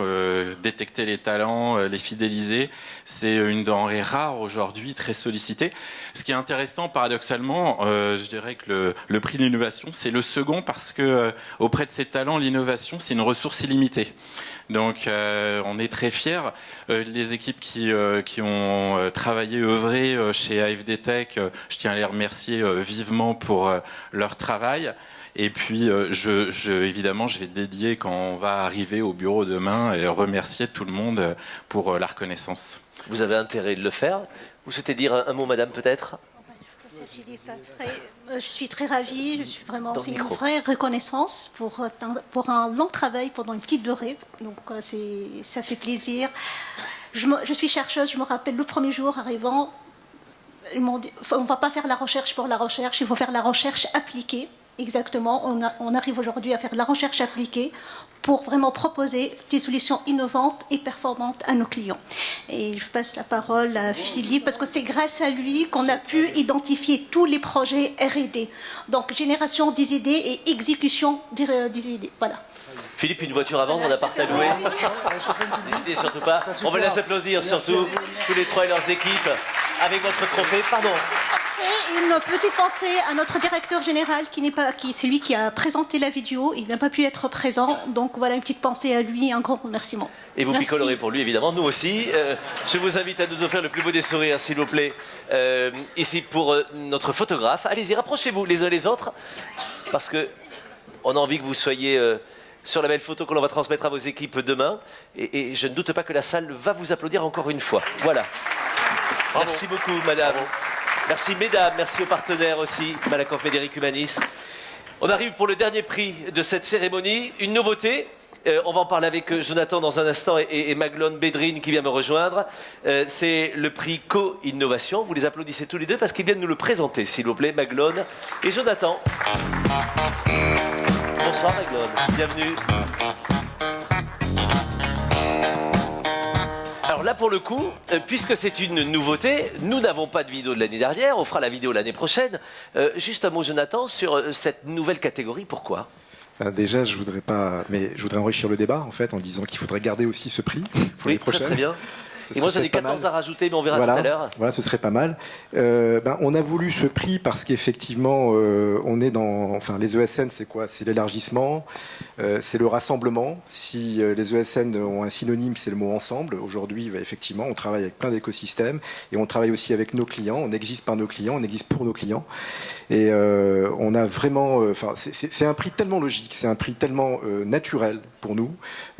détecter les talents, les fidéliser, c'est une denrée rare aujourd'hui, très sollicitée. Ce qui est intéressant, paradoxalement, je dirais que le prix de l'innovation, c'est le second parce que auprès de ces talents, l'innovation, c'est une ressource illimitée. Donc, on est très fiers. Les équipes qui ont travaillé, œuvré chez AFDTech, je tiens à les remercier vivement pour leur travail. Et puis, évidemment, je vais dédier quand on va arriver au bureau demain et remercier tout le monde pour la reconnaissance. Vous avez intérêt de le faire. Vous souhaitez dire un mot, madame, peut-être? Je suis très ravie, je suis vraiment, c'est une vraie reconnaissance pour un long travail pendant une petite durée. Donc ça fait plaisir. Je suis chercheuse, je me rappelle le premier jour arrivant, ils m'ont dit, on ne va pas faire la recherche pour la recherche, il faut faire la recherche appliquée. Exactement, on arrive aujourd'hui à faire de la recherche appliquée pour vraiment proposer des solutions innovantes et performantes à nos clients. Et je passe la parole à Philippe, parce que c'est grâce à lui qu'on a pu identifier tous les projets R&D. Donc, génération des idées et exécution des idées. Voilà. Philippe, une voiture à vendre, on a part à louer. N'hésitez surtout pas. On va les applaudir, surtout, tous les trois et leurs équipes, avec votre trophée. Pardon. Une petite pensée à notre directeur général c'est lui qui a présenté la vidéo, il n'a pas pu être présent, donc voilà une petite pensée à lui, un grand remerciement. Et vous Merci. picolerez pour lui, évidemment, nous aussi. Je vous invite à nous offrir le plus beau des sourires, s'il vous plaît, ici pour notre photographe. Allez-y, rapprochez-vous les uns les autres, parce qu'on a envie que vous soyez sur la belle photo que l'on va transmettre à vos équipes demain, et je ne doute pas que la salle va vous applaudir encore une fois. Voilà. Bravo. Merci beaucoup, madame. Bravo. Merci mesdames, merci aux partenaires aussi, Malakoff Médéric Humanis. On arrive pour le dernier prix de cette cérémonie, une nouveauté. On va en parler avec Jonathan dans un instant et Maglone Bedrine qui vient me rejoindre. C'est le prix Co-Innovation. Vous les applaudissez tous les deux parce qu'ils viennent nous le présenter, s'il vous plaît, Maglone et Jonathan. Bonsoir Maglone, bienvenue. Alors là, pour le coup, puisque c'est une nouveauté, nous n'avons pas de vidéo de l'année dernière, on fera la vidéo l'année prochaine. Juste un mot, Jonathan, sur cette nouvelle catégorie, pourquoi ? Déjà, je voudrais enrichir le débat en fait en disant qu'il faudrait garder aussi ce prix pour les prochaines. Très bien. Et moi j'en ai 14 à rajouter, mais on verra tout à l'heure. Voilà, ce serait pas mal. On a voulu ce prix parce qu'effectivement, on est dans. Enfin, les ESN, c'est quoi ? C'est l'élargissement, c'est le rassemblement. Si les ESN ont un synonyme, c'est le mot ensemble. Aujourd'hui, effectivement, on travaille avec plein d'écosystèmes et on travaille aussi avec nos clients. On existe par nos clients, on existe pour nos clients. Et on a vraiment. C'est un prix tellement logique, c'est un prix tellement naturel pour nous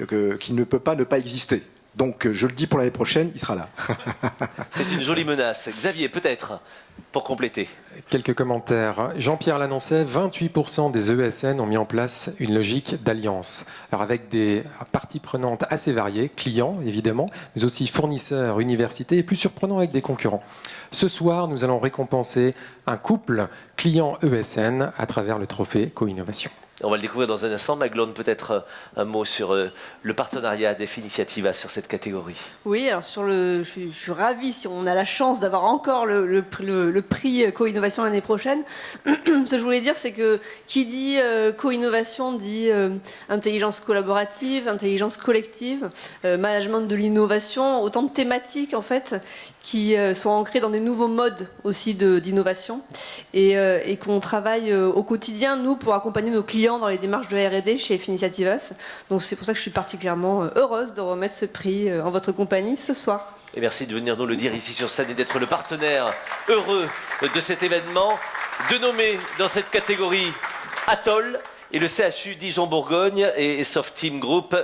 qu'il ne peut pas ne pas exister. Donc, je le dis pour l'année prochaine, il sera là. C'est une jolie menace. Xavier, peut-être, pour compléter. Quelques commentaires. Jean-Pierre l'annonçait, 28% des ESN ont mis en place une logique d'alliance. Alors, avec des parties prenantes assez variées, clients, évidemment, mais aussi fournisseurs, universités, et plus surprenant avec des concurrents. Ce soir, nous allons récompenser un couple client-ESN à travers le trophée Co-Innovation. On va le découvrir dans un instant. Maglone, peut-être un mot sur le partenariat d'Effinitiativa sur cette catégorie. Oui, alors je suis ravie si on a la chance d'avoir encore le prix Co-Innovation l'année prochaine. Ce que je voulais dire, c'est que qui dit Co-Innovation dit intelligence collaborative, intelligence collective, management de l'innovation, autant de thématiques en fait qui sont ancrées dans des nouveaux modes aussi d'innovation et qu'on travaille au quotidien, nous, pour accompagner nos clients dans les démarches de R&D chez Effinitiativas. Donc c'est pour ça que je suis particulièrement heureuse de remettre ce prix en votre compagnie ce soir. Et merci de venir nous le dire ici sur scène et d'être le partenaire heureux de cet événement. De nommer dans cette catégorie Atoll et le CHU Dijon-Bourgogne et Soft Team Group,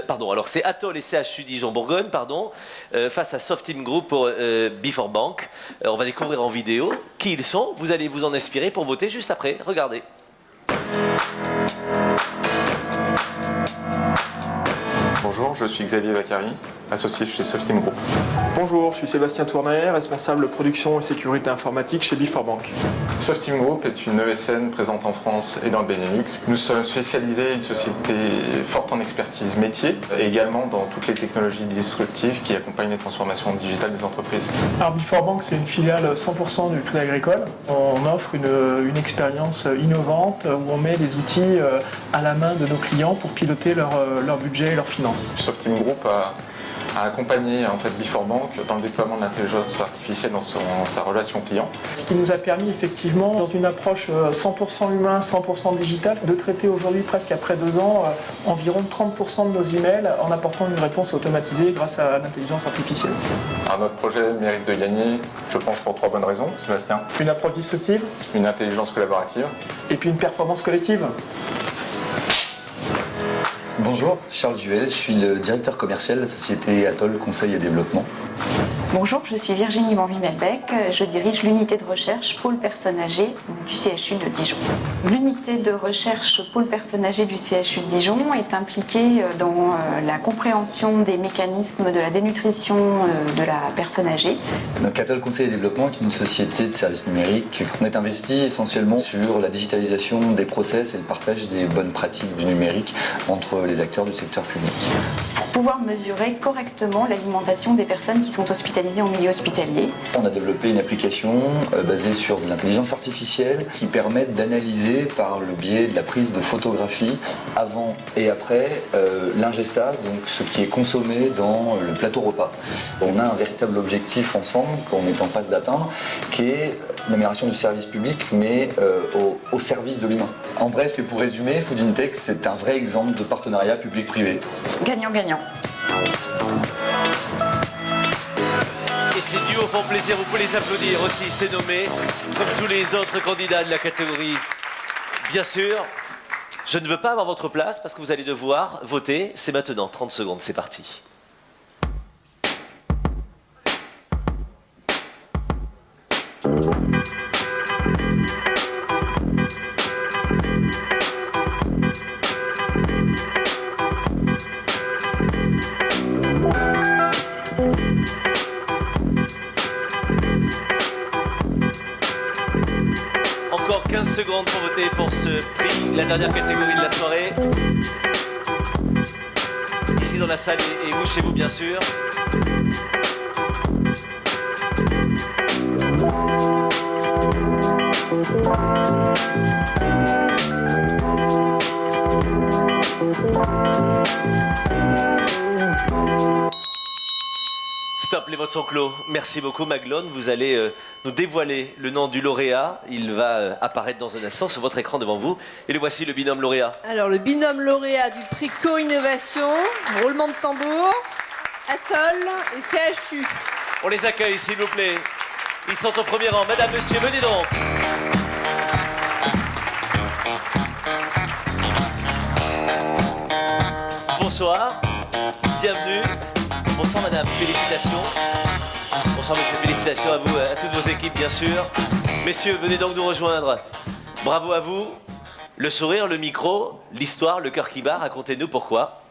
alors c'est Atoll et CHU Dijon-Bourgogne, face à Soft Team Group pour Before Bank. On va découvrir en vidéo qui ils sont. Vous allez vous en inspirer pour voter juste après. Regardez. Bonjour, je suis Xavier Vacari, associé chez Soft Team Group. Bonjour, je suis Sébastien Tournay, responsable production et sécurité informatique chez Before Bank. Soft Team Group est une ESN présente en France et dans le Benelux. Nous sommes spécialisés, une société forte en expertise métier et également dans toutes les technologies disruptives qui accompagnent les transformations digitales des entreprises. Alors Before Bank, c'est une filiale 100% du Crédit Agricole. On offre une expérience innovante où on met des outils à la main de nos clients pour piloter leur budget et leurs finances. Soft Team Group a accompagné en fait Before Bank dans le déploiement de l'intelligence artificielle dans sa relation client. Ce qui nous a permis effectivement, dans une approche 100% humain, 100% digital, de traiter aujourd'hui presque après 2 ans environ 30% de nos emails en apportant une réponse automatisée grâce à l'intelligence artificielle. Alors notre projet mérite de gagner, je pense pour 3 bonnes raisons. Sébastien. Une approche disruptive. Une intelligence collaborative. Et puis une performance collective. Bonjour, Charles Juel, je suis le directeur commercial de la société Atoll Conseil et Développement. Bonjour, je suis Virginie Banville-Melbec, je dirige l'unité de recherche Pôle Personnes Âgées du CHU de Dijon. L'unité de recherche Pôle Personnes Âgées du CHU de Dijon est impliquée dans la compréhension des mécanismes de la dénutrition de la personne âgée. Donc Atoll Conseil et Développement est une société de services numériques. On est investi essentiellement sur la digitalisation des process et le partage des bonnes pratiques du numérique entre les acteurs du secteur public. Pour pouvoir mesurer correctement l'alimentation des personnes qui sont hospitalisées en milieu hospitalier. On a développé une application basée sur de l'intelligence artificielle qui permet d'analyser par le biais de la prise de photographies avant et après l'ingesta, donc ce qui est consommé dans le plateau repas. On a un véritable objectif ensemble qu'on est en passe d'atteindre qui est l'amélioration du service public mais au service de l'humain. En bref et pour résumer, Food in Tech c'est un vrai exemple de partenariat public-privé. Gagnant-gagnant. Et ces duos font plaisir, vous pouvez les applaudir aussi, c'est nommé, comme tous les autres candidats de la catégorie. Bien sûr, je ne veux pas avoir votre place parce que vous allez devoir voter, c'est maintenant, 30 secondes, c'est parti. ce prix, la dernière catégorie de la soirée. Ici dans la salle et vous chez vous bien sûr. Stop, les votes sont clos. Merci beaucoup Maglone. Vous allez nous dévoiler le nom du lauréat. Il va apparaître dans un instant sur votre écran devant vous. Et le voici, le binôme lauréat. Alors, le binôme lauréat du prix Co-Innovation, roulement de tambour, Atoll et CHU. On les accueille, s'il vous plaît. Ils sont au premier rang. Madame, monsieur, venez donc. Bonsoir. Bienvenue. Bonsoir madame, félicitations. Bonsoir monsieur, félicitations à vous, à toutes vos équipes bien sûr. Messieurs, venez donc nous rejoindre. Bravo à vous. Le sourire, le micro, l'histoire, le cœur qui bat, racontez-nous pourquoi.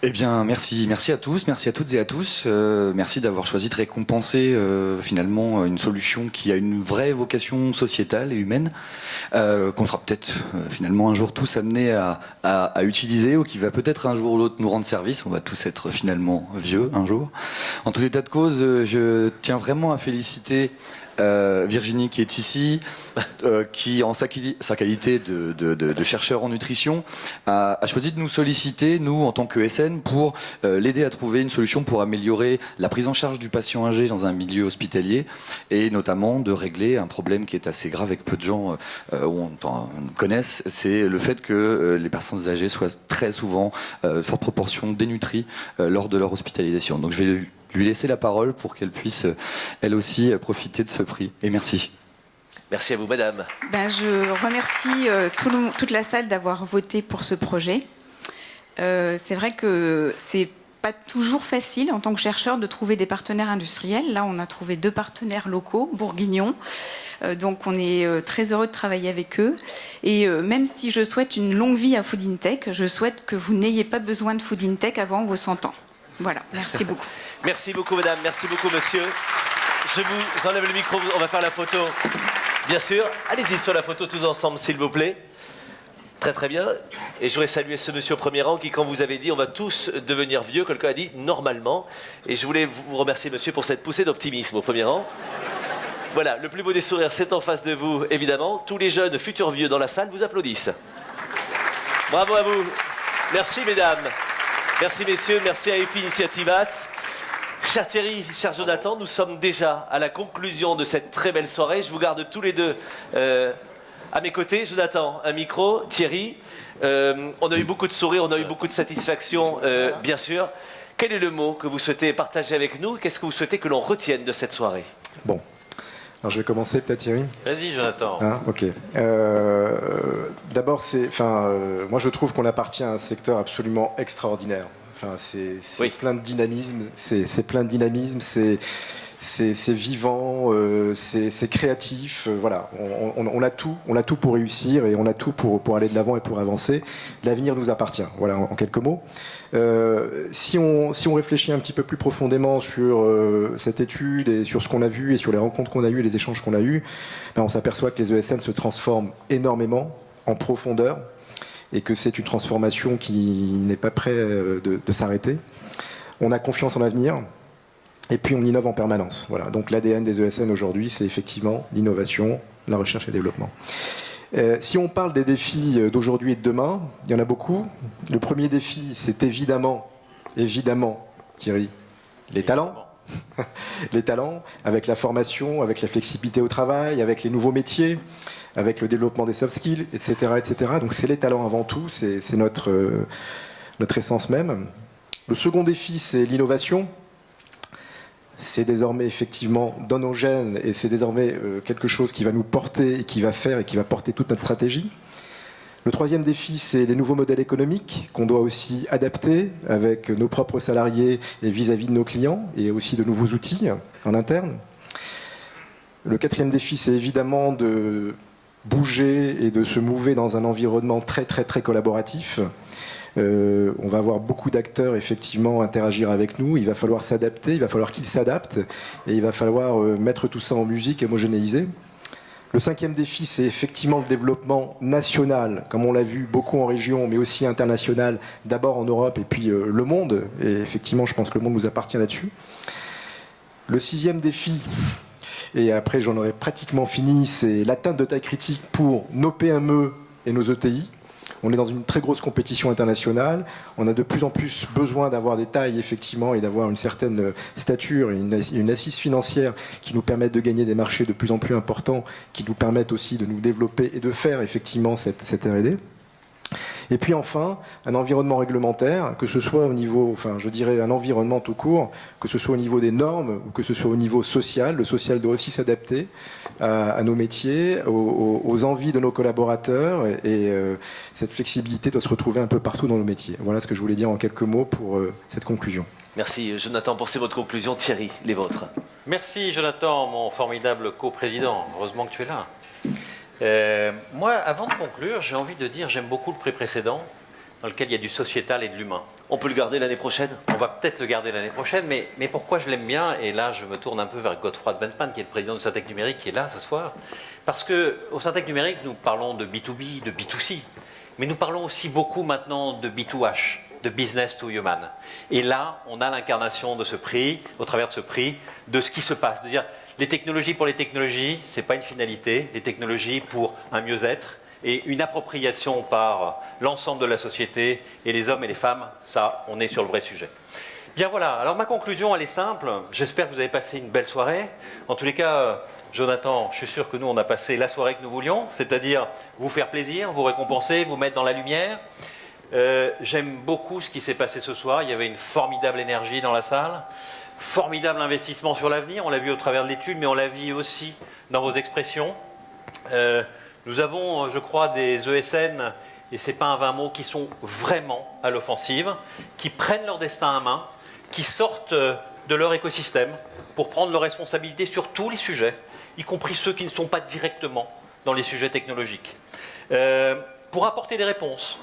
Eh bien, merci à tous, merci à toutes et à tous. Merci d'avoir choisi de récompenser finalement une solution qui a une vraie vocation sociétale et humaine, qu'on sera peut-être finalement un jour tous amenés à utiliser, ou qui va peut-être un jour ou l'autre nous rendre service. On va tous être finalement vieux un jour. En tout état de cause, je tiens vraiment à féliciter Virginie qui est ici, qui en sa qualité de chercheur en nutrition a choisi de nous solliciter, nous en tant que SN, pour l'aider à trouver une solution pour améliorer la prise en charge du patient âgé dans un milieu hospitalier, et notamment de régler un problème qui est assez grave et que peu de gens connaissent, c'est le fait que les personnes âgées soient très souvent, forte proportion, dénutries lors de leur hospitalisation. Donc je vais lui laisser la parole pour qu'elle puisse, elle aussi, profiter de ce prix. Et merci. Merci à vous, madame. Je remercie toute la salle d'avoir voté pour ce projet. C'est vrai que c'est pas toujours facile, en tant que chercheur, de trouver des partenaires industriels. Là, on a trouvé 2 partenaires locaux, bourguignons. Donc, on est très heureux de travailler avec eux. Et même si je souhaite une longue vie à Food in Tech, je souhaite que vous n'ayez pas besoin de Food in Tech avant vos 100 ans. Voilà, merci beaucoup. Merci beaucoup madame, merci beaucoup monsieur. Je vous enlève le micro, on va faire la photo. Bien sûr, allez-y sur la photo tous ensemble s'il vous plaît. Très très bien. Et je voudrais saluer ce monsieur au premier rang qui, quand vous avez dit on va tous devenir vieux, quelqu'un a dit normalement. Et je voulais vous remercier monsieur pour cette poussée d'optimisme au premier rang. Voilà, le plus beau des sourires c'est en face de vous évidemment. Tous les jeunes futurs vieux dans la salle vous applaudissent. Bravo à vous. Merci mesdames. Merci messieurs, merci à EFI Initiativas. Cher Thierry, cher Jonathan, nous sommes déjà à la conclusion de cette très belle soirée. Je vous garde tous les deux à mes côtés. Jonathan, un micro. Thierry, on a eu beaucoup de sourires, on a eu beaucoup de satisfaction, bien sûr. Quel est le mot que vous souhaitez partager avec nous? Qu'est-ce que vous souhaitez que l'on retienne de cette soirée? Bon, alors je vais commencer peut-être Thierry. Vas-y Jonathan. Ok. D'abord, moi je trouve qu'on appartient à un secteur absolument extraordinaire. Enfin, c'est plein de dynamisme, c'est plein de dynamisme, c'est vivant, c'est créatif. Voilà, on a tout pour réussir et on a tout pour aller de l'avant et pour avancer. L'avenir nous appartient. Voilà, en quelques mots. Si on réfléchit un petit peu plus profondément sur cette étude et sur ce qu'on a vu et sur les rencontres qu'on a eues et les échanges qu'on a eus, on s'aperçoit que les ESN se transforment énormément en profondeur et que c'est une transformation qui n'est pas près de s'arrêter. On a confiance en l'avenir et puis on innove en permanence. Voilà. Donc l'ADN des ESN aujourd'hui, c'est effectivement l'innovation, la recherche et le développement. Si on parle des défis d'aujourd'hui et de demain, il y en a beaucoup. Le premier défi, c'est évidemment, Thierry, les talents. Les talents, avec la formation, avec la flexibilité au travail, avec les nouveaux métiers, avec le développement des soft skills, etc. etc. Donc c'est les talents avant tout, c'est notre essence même. Le second défi, c'est l'innovation. C'est désormais effectivement dans nos gènes et c'est désormais quelque chose qui va nous porter et qui va faire et qui va porter toute notre stratégie. Le troisième défi, c'est les nouveaux modèles économiques qu'on doit aussi adapter avec nos propres salariés et vis-à-vis de nos clients et aussi de nouveaux outils en interne. Le quatrième défi, c'est évidemment de bouger et de se mouver dans un environnement très très très collaboratif. On va avoir beaucoup d'acteurs effectivement interagir avec nous, il va falloir s'adapter, il va falloir qu'ils s'adaptent et il va falloir mettre tout ça en musique, homogénéiser. Le 5e défi, c'est effectivement le développement national, comme on l'a vu beaucoup en région, mais aussi international, d'abord en Europe et puis le monde. Et effectivement, je pense que le monde nous appartient là-dessus. Le 6e défi, et après j'en aurai pratiquement fini, c'est l'atteinte de taille critique pour nos PME et nos ETI. On est dans une très grosse compétition internationale. On a de plus en plus besoin d'avoir des tailles, effectivement, et d'avoir une certaine stature et une assise financière qui nous permettent de gagner des marchés de plus en plus importants, qui nous permettent aussi de nous développer et de faire, effectivement, cette R&D. Et puis enfin, un environnement réglementaire, que ce soit au niveau, enfin je dirais un environnement tout court, que ce soit au niveau des normes ou que ce soit au niveau social. Le social doit aussi s'adapter à nos métiers, aux envies de nos collaborateurs et cette flexibilité doit se retrouver un peu partout dans nos métiers. Voilà ce que je voulais dire en quelques mots pour cette conclusion. Merci Jonathan pour ces mots de conclusion. Thierry, les vôtres. Merci Jonathan, mon formidable coprésident. Heureusement que tu es là. Moi, avant de conclure, j'ai envie de dire, j'aime beaucoup le prix précédent, dans lequel il y a du sociétal et de l'humain. On peut le garder l'année prochaine? On va peut-être le garder l'année prochaine, mais pourquoi je l'aime bien? Et là, je me tourne un peu vers Godefroy Bentman, qui est le président de Syntec Numérique, qui est là ce soir. Parce qu'au Syntec Numérique, nous parlons de B2B, de B2C, mais nous parlons aussi beaucoup maintenant de B2H, de business to human. Et là, on a l'incarnation de ce prix, au travers de ce prix, de ce qui se passe. C'est-à-dire, les technologies pour les technologies, ce n'est pas une finalité. Les technologies pour un mieux-être et une appropriation par l'ensemble de la société et les hommes et les femmes, ça, on est sur le vrai sujet. Bien voilà, alors ma conclusion, elle est simple. J'espère que vous avez passé une belle soirée. En tous les cas, Jonathan, je suis sûr que nous, on a passé la soirée que nous voulions, c'est-à-dire vous faire plaisir, vous récompenser, vous mettre dans la lumière. J'aime beaucoup ce qui s'est passé ce soir. Il y avait une formidable énergie dans la salle. Formidable investissement sur l'avenir, on l'a vu au travers de l'étude, mais on l'a vu aussi dans vos expressions. Nous avons, je crois, des ESN, et ce n'est pas un vain mot, qui sont vraiment à l'offensive, qui prennent leur destin à main, qui sortent de leur écosystème pour prendre leurs responsabilités sur tous les sujets, y compris ceux qui ne sont pas directement dans les sujets technologiques, pour apporter des réponses.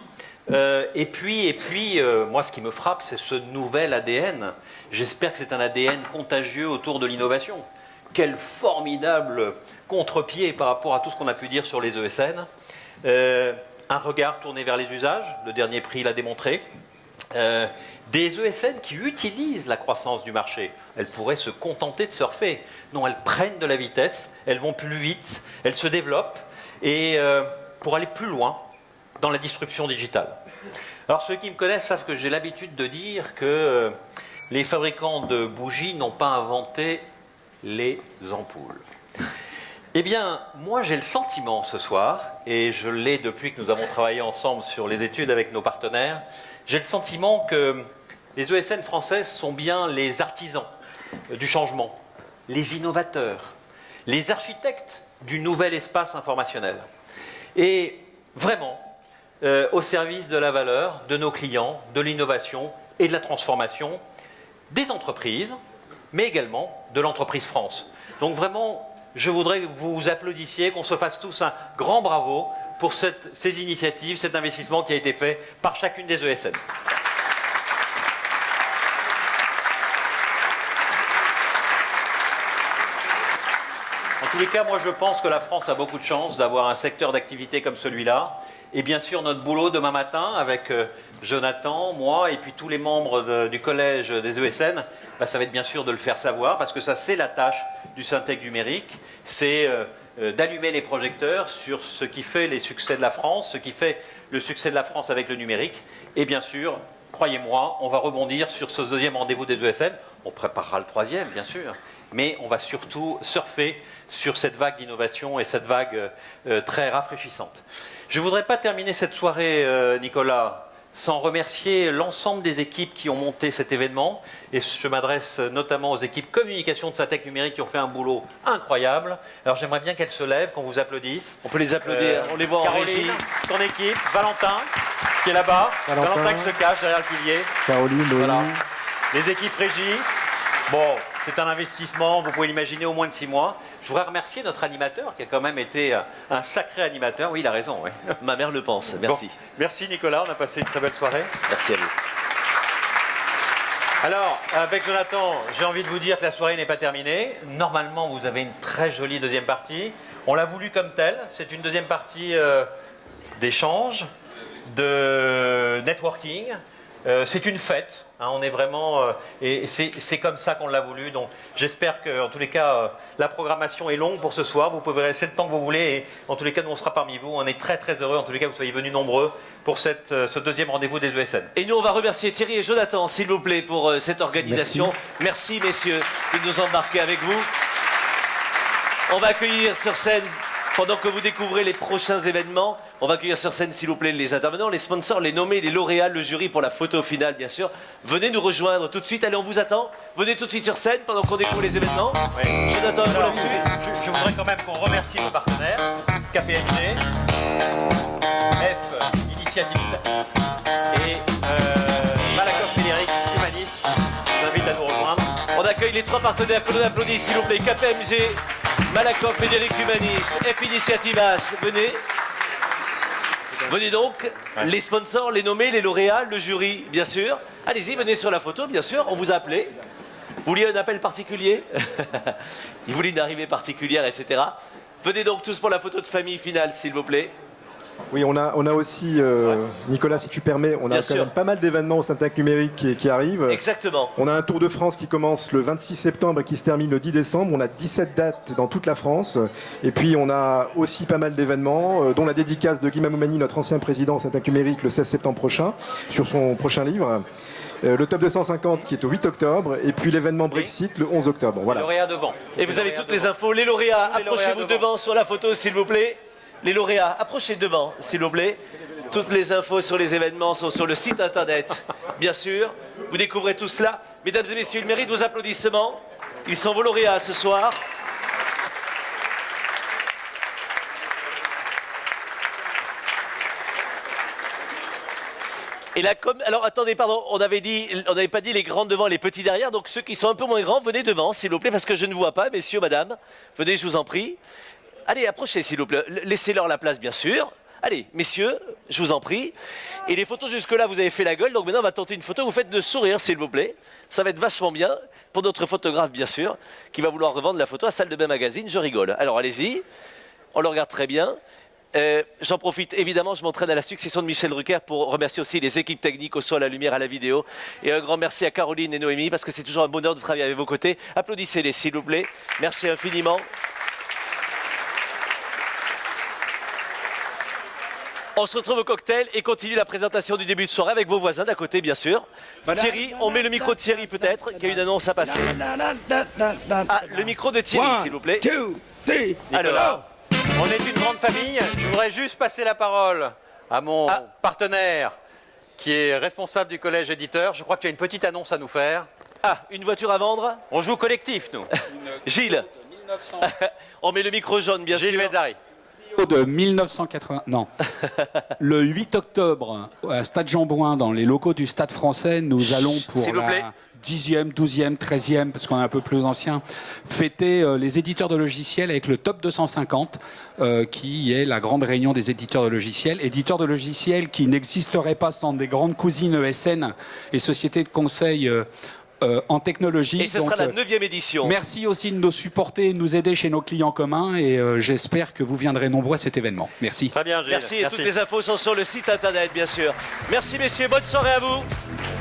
Et puis, moi, ce qui me frappe, c'est ce nouvel ADN. J'espère que c'est un ADN contagieux autour de l'innovation. Quel formidable contre-pied par rapport à tout ce qu'on a pu dire sur les ESN. Un regard tourné vers les usages, le dernier prix l'a démontré. Des ESN qui utilisent la croissance du marché. Elles pourraient se contenter de surfer. Non, elles prennent de la vitesse, elles vont plus vite, elles se développent, et pour aller plus loin dans la disruption digitale. Alors ceux qui me connaissent savent que j'ai l'habitude de dire que les fabricants de bougies n'ont pas inventé les ampoules. Eh bien, moi j'ai le sentiment ce soir, et je l'ai depuis que nous avons travaillé ensemble sur les études avec nos partenaires, j'ai le sentiment que les ESN françaises sont bien les artisans du changement, les innovateurs, les architectes du nouvel espace informationnel. Et vraiment, au service de la valeur, de nos clients, de l'innovation et de la transformation des entreprises, mais également de l'entreprise France. Donc vraiment, je voudrais que vous applaudissiez, qu'on se fasse tous un grand bravo pour ces initiatives, cet investissement qui a été fait par chacune des ESN. En tous les cas, moi je pense que la France a beaucoup de chance d'avoir un secteur d'activité comme celui-là. Et bien sûr, notre boulot demain matin avec Jonathan, moi et puis tous les membres du collège des ESN, ça va être bien sûr de le faire savoir, parce que ça c'est la tâche du Syntec numérique, c'est d'allumer les projecteurs sur ce qui fait les succès de la France, ce qui fait le succès de la France avec le numérique. Et bien sûr, croyez-moi, on va rebondir sur ce deuxième rendez-vous des ESN. On préparera le troisième, bien sûr, mais on va surtout surfer sur cette vague d'innovation et cette vague très rafraîchissante. Je ne voudrais pas terminer cette soirée, Nicolas, sans remercier l'ensemble des équipes qui ont monté cet événement. Et je m'adresse notamment aux équipes communication de Syntec Numérique qui ont fait un boulot incroyable. Alors j'aimerais bien qu'elles se lèvent, qu'on vous applaudisse. On peut les applaudir, on les voit en Caroline, régie. ton équipe, Valentin, qui est là-bas. Valentin qui se cache derrière le pilier. Caroline, Noémie. Voilà. Les équipes régie. Bon, c'est un investissement, vous pouvez l'imaginer, au moins de 6 mois. Je voudrais remercier notre animateur, qui a quand même été un sacré animateur. Oui, il a raison. Oui. Ma mère le pense, merci. Bon, merci Nicolas, on a passé une très belle soirée. Merci à vous. Alors, avec Jonathan, j'ai envie de vous dire que la soirée n'est pas terminée. Normalement, vous avez une très jolie deuxième partie. On l'a voulu comme tel. C'est une deuxième partie d'échange, de networking. C'est une fête. Hein, on est vraiment et c'est comme ça qu'on l'a voulu. Donc j'espère que en tous les cas la programmation est longue pour ce soir. Vous pouvez rester le temps que vous voulez et en tous les cas nous on sera parmi vous. On est très très heureux en tous les cas que vous soyez venus nombreux pour ce deuxième rendez-vous des ESN. Et nous on va remercier Thierry et Jonathan s'il vous plaît pour cette organisation. Merci messieurs de nous embarquer avec vous. On va accueillir sur scène, pendant que vous découvrez les prochains événements, on va accueillir sur scène, s'il vous plaît, les intervenants, les sponsors, les nommés, les lauréats, le jury pour la photo finale, bien sûr. Venez nous rejoindre tout de suite. Allez, on vous attend. Venez tout de suite sur scène pendant qu'on découvre les événements. Oui. Jonathan, je voudrais quand même qu'on remercie nos partenaires, KPMG, F, Initiative et Malakoff Frédéric Humanis. Je vous invite à nous rejoindre. On accueille les trois partenaires que l'on applaudit, s'il vous plaît. KPMG, Malakoff, Frédéric Humanis, F Initiative As, venez. Venez donc, les sponsors, les nommés, les lauréats, le jury, bien sûr. Allez-y, venez sur la photo, bien sûr, on vous a appelé. Vous vouliez un appel particulier? Il voulait une arrivée particulière, etc. Venez donc tous pour la photo de famille finale, s'il vous plaît. Oui, on a aussi, Nicolas, si tu permets, on a quand même pas mal d'événements au Syntac numérique qui arrivent. Exactement. On a un Tour de France qui commence le 26 septembre et qui se termine le 10 décembre. On a 17 dates dans toute la France. Et puis, on a aussi pas mal d'événements, dont la dédicace de Guy Mamoumani, notre ancien président au Syntac numérique, le 16 septembre prochain, sur son prochain livre. Le top 250 qui est au 8 octobre. Et puis, l'événement Brexit le 11 octobre. Voilà. Les lauréats devant. Et vous avez toutes les infos. Les lauréats, approchez-vous devant sur la photo, s'il vous plaît. Les lauréats, approchez devant, s'il vous plaît. Toutes les infos sur les événements sont sur le site internet, bien sûr. Vous découvrez tout cela. Mesdames et messieurs, ils méritent vos applaudissements. Ils sont vos lauréats ce soir. Et là, alors attendez, pardon, on n'avait pas dit les grands devant, les petits derrière. Donc ceux qui sont un peu moins grands, venez devant, s'il vous plaît, parce que je ne vois pas, messieurs, madame. Venez, je vous en prie. Allez, approchez, s'il vous plaît. Laissez-leur la place, bien sûr. Allez, messieurs, je vous en prie. Et les photos jusque-là, vous avez fait la gueule. Donc maintenant, on va tenter une photo. Vous faites de sourire, s'il vous plaît. Ça va être vachement bien pour notre photographe, bien sûr, qui va vouloir revendre la photo à Salle de Bain Magazine. Je rigole. Alors, allez-y. On le regarde très bien. J'en profite, évidemment, je m'entraîne à la succession de Michel Drucker pour remercier aussi les équipes techniques au son, à la lumière, à la vidéo. Et un grand merci à Caroline et Noémie, parce que c'est toujours un bonheur de travailler avec vos côtés. Applaudissez-les, s'il vous plaît. Merci infiniment. On se retrouve au cocktail et continue la présentation du début de soirée avec vos voisins d'à côté, bien sûr. Thierry, on met le micro de Thierry peut-être, qui a une annonce à passer. Ah, le micro de Thierry, s'il vous plaît. Alors, on est une grande famille. Je voudrais juste passer la parole à mon partenaire, qui est responsable du collège éditeur. Je crois que tu as une petite annonce à nous faire. Ah, une voiture à vendre? On joue collectif, nous. Gilles. On met le micro jaune, bien sûr. Gilles Mezzari. De 1980, non. Le 8 octobre, à Stade Jean-Bouin, dans les locaux du Stade français, nous allons pour la 10e, 12e, 13e, parce qu'on est un peu plus ancien, fêter les éditeurs de logiciels avec le top 250, qui est la grande réunion des éditeurs de logiciels. Éditeurs de logiciels qui n'existeraient pas sans des grandes cousines ESN et sociétés de conseil en technologie. Et ce sera la 9e édition. Merci aussi de nous supporter, de nous aider chez nos clients communs et j'espère que vous viendrez nombreux à cet événement. Merci. Très bien, Gilles. Merci. Et toutes les infos sont sur le site internet, bien sûr. Merci messieurs, bonne soirée à vous.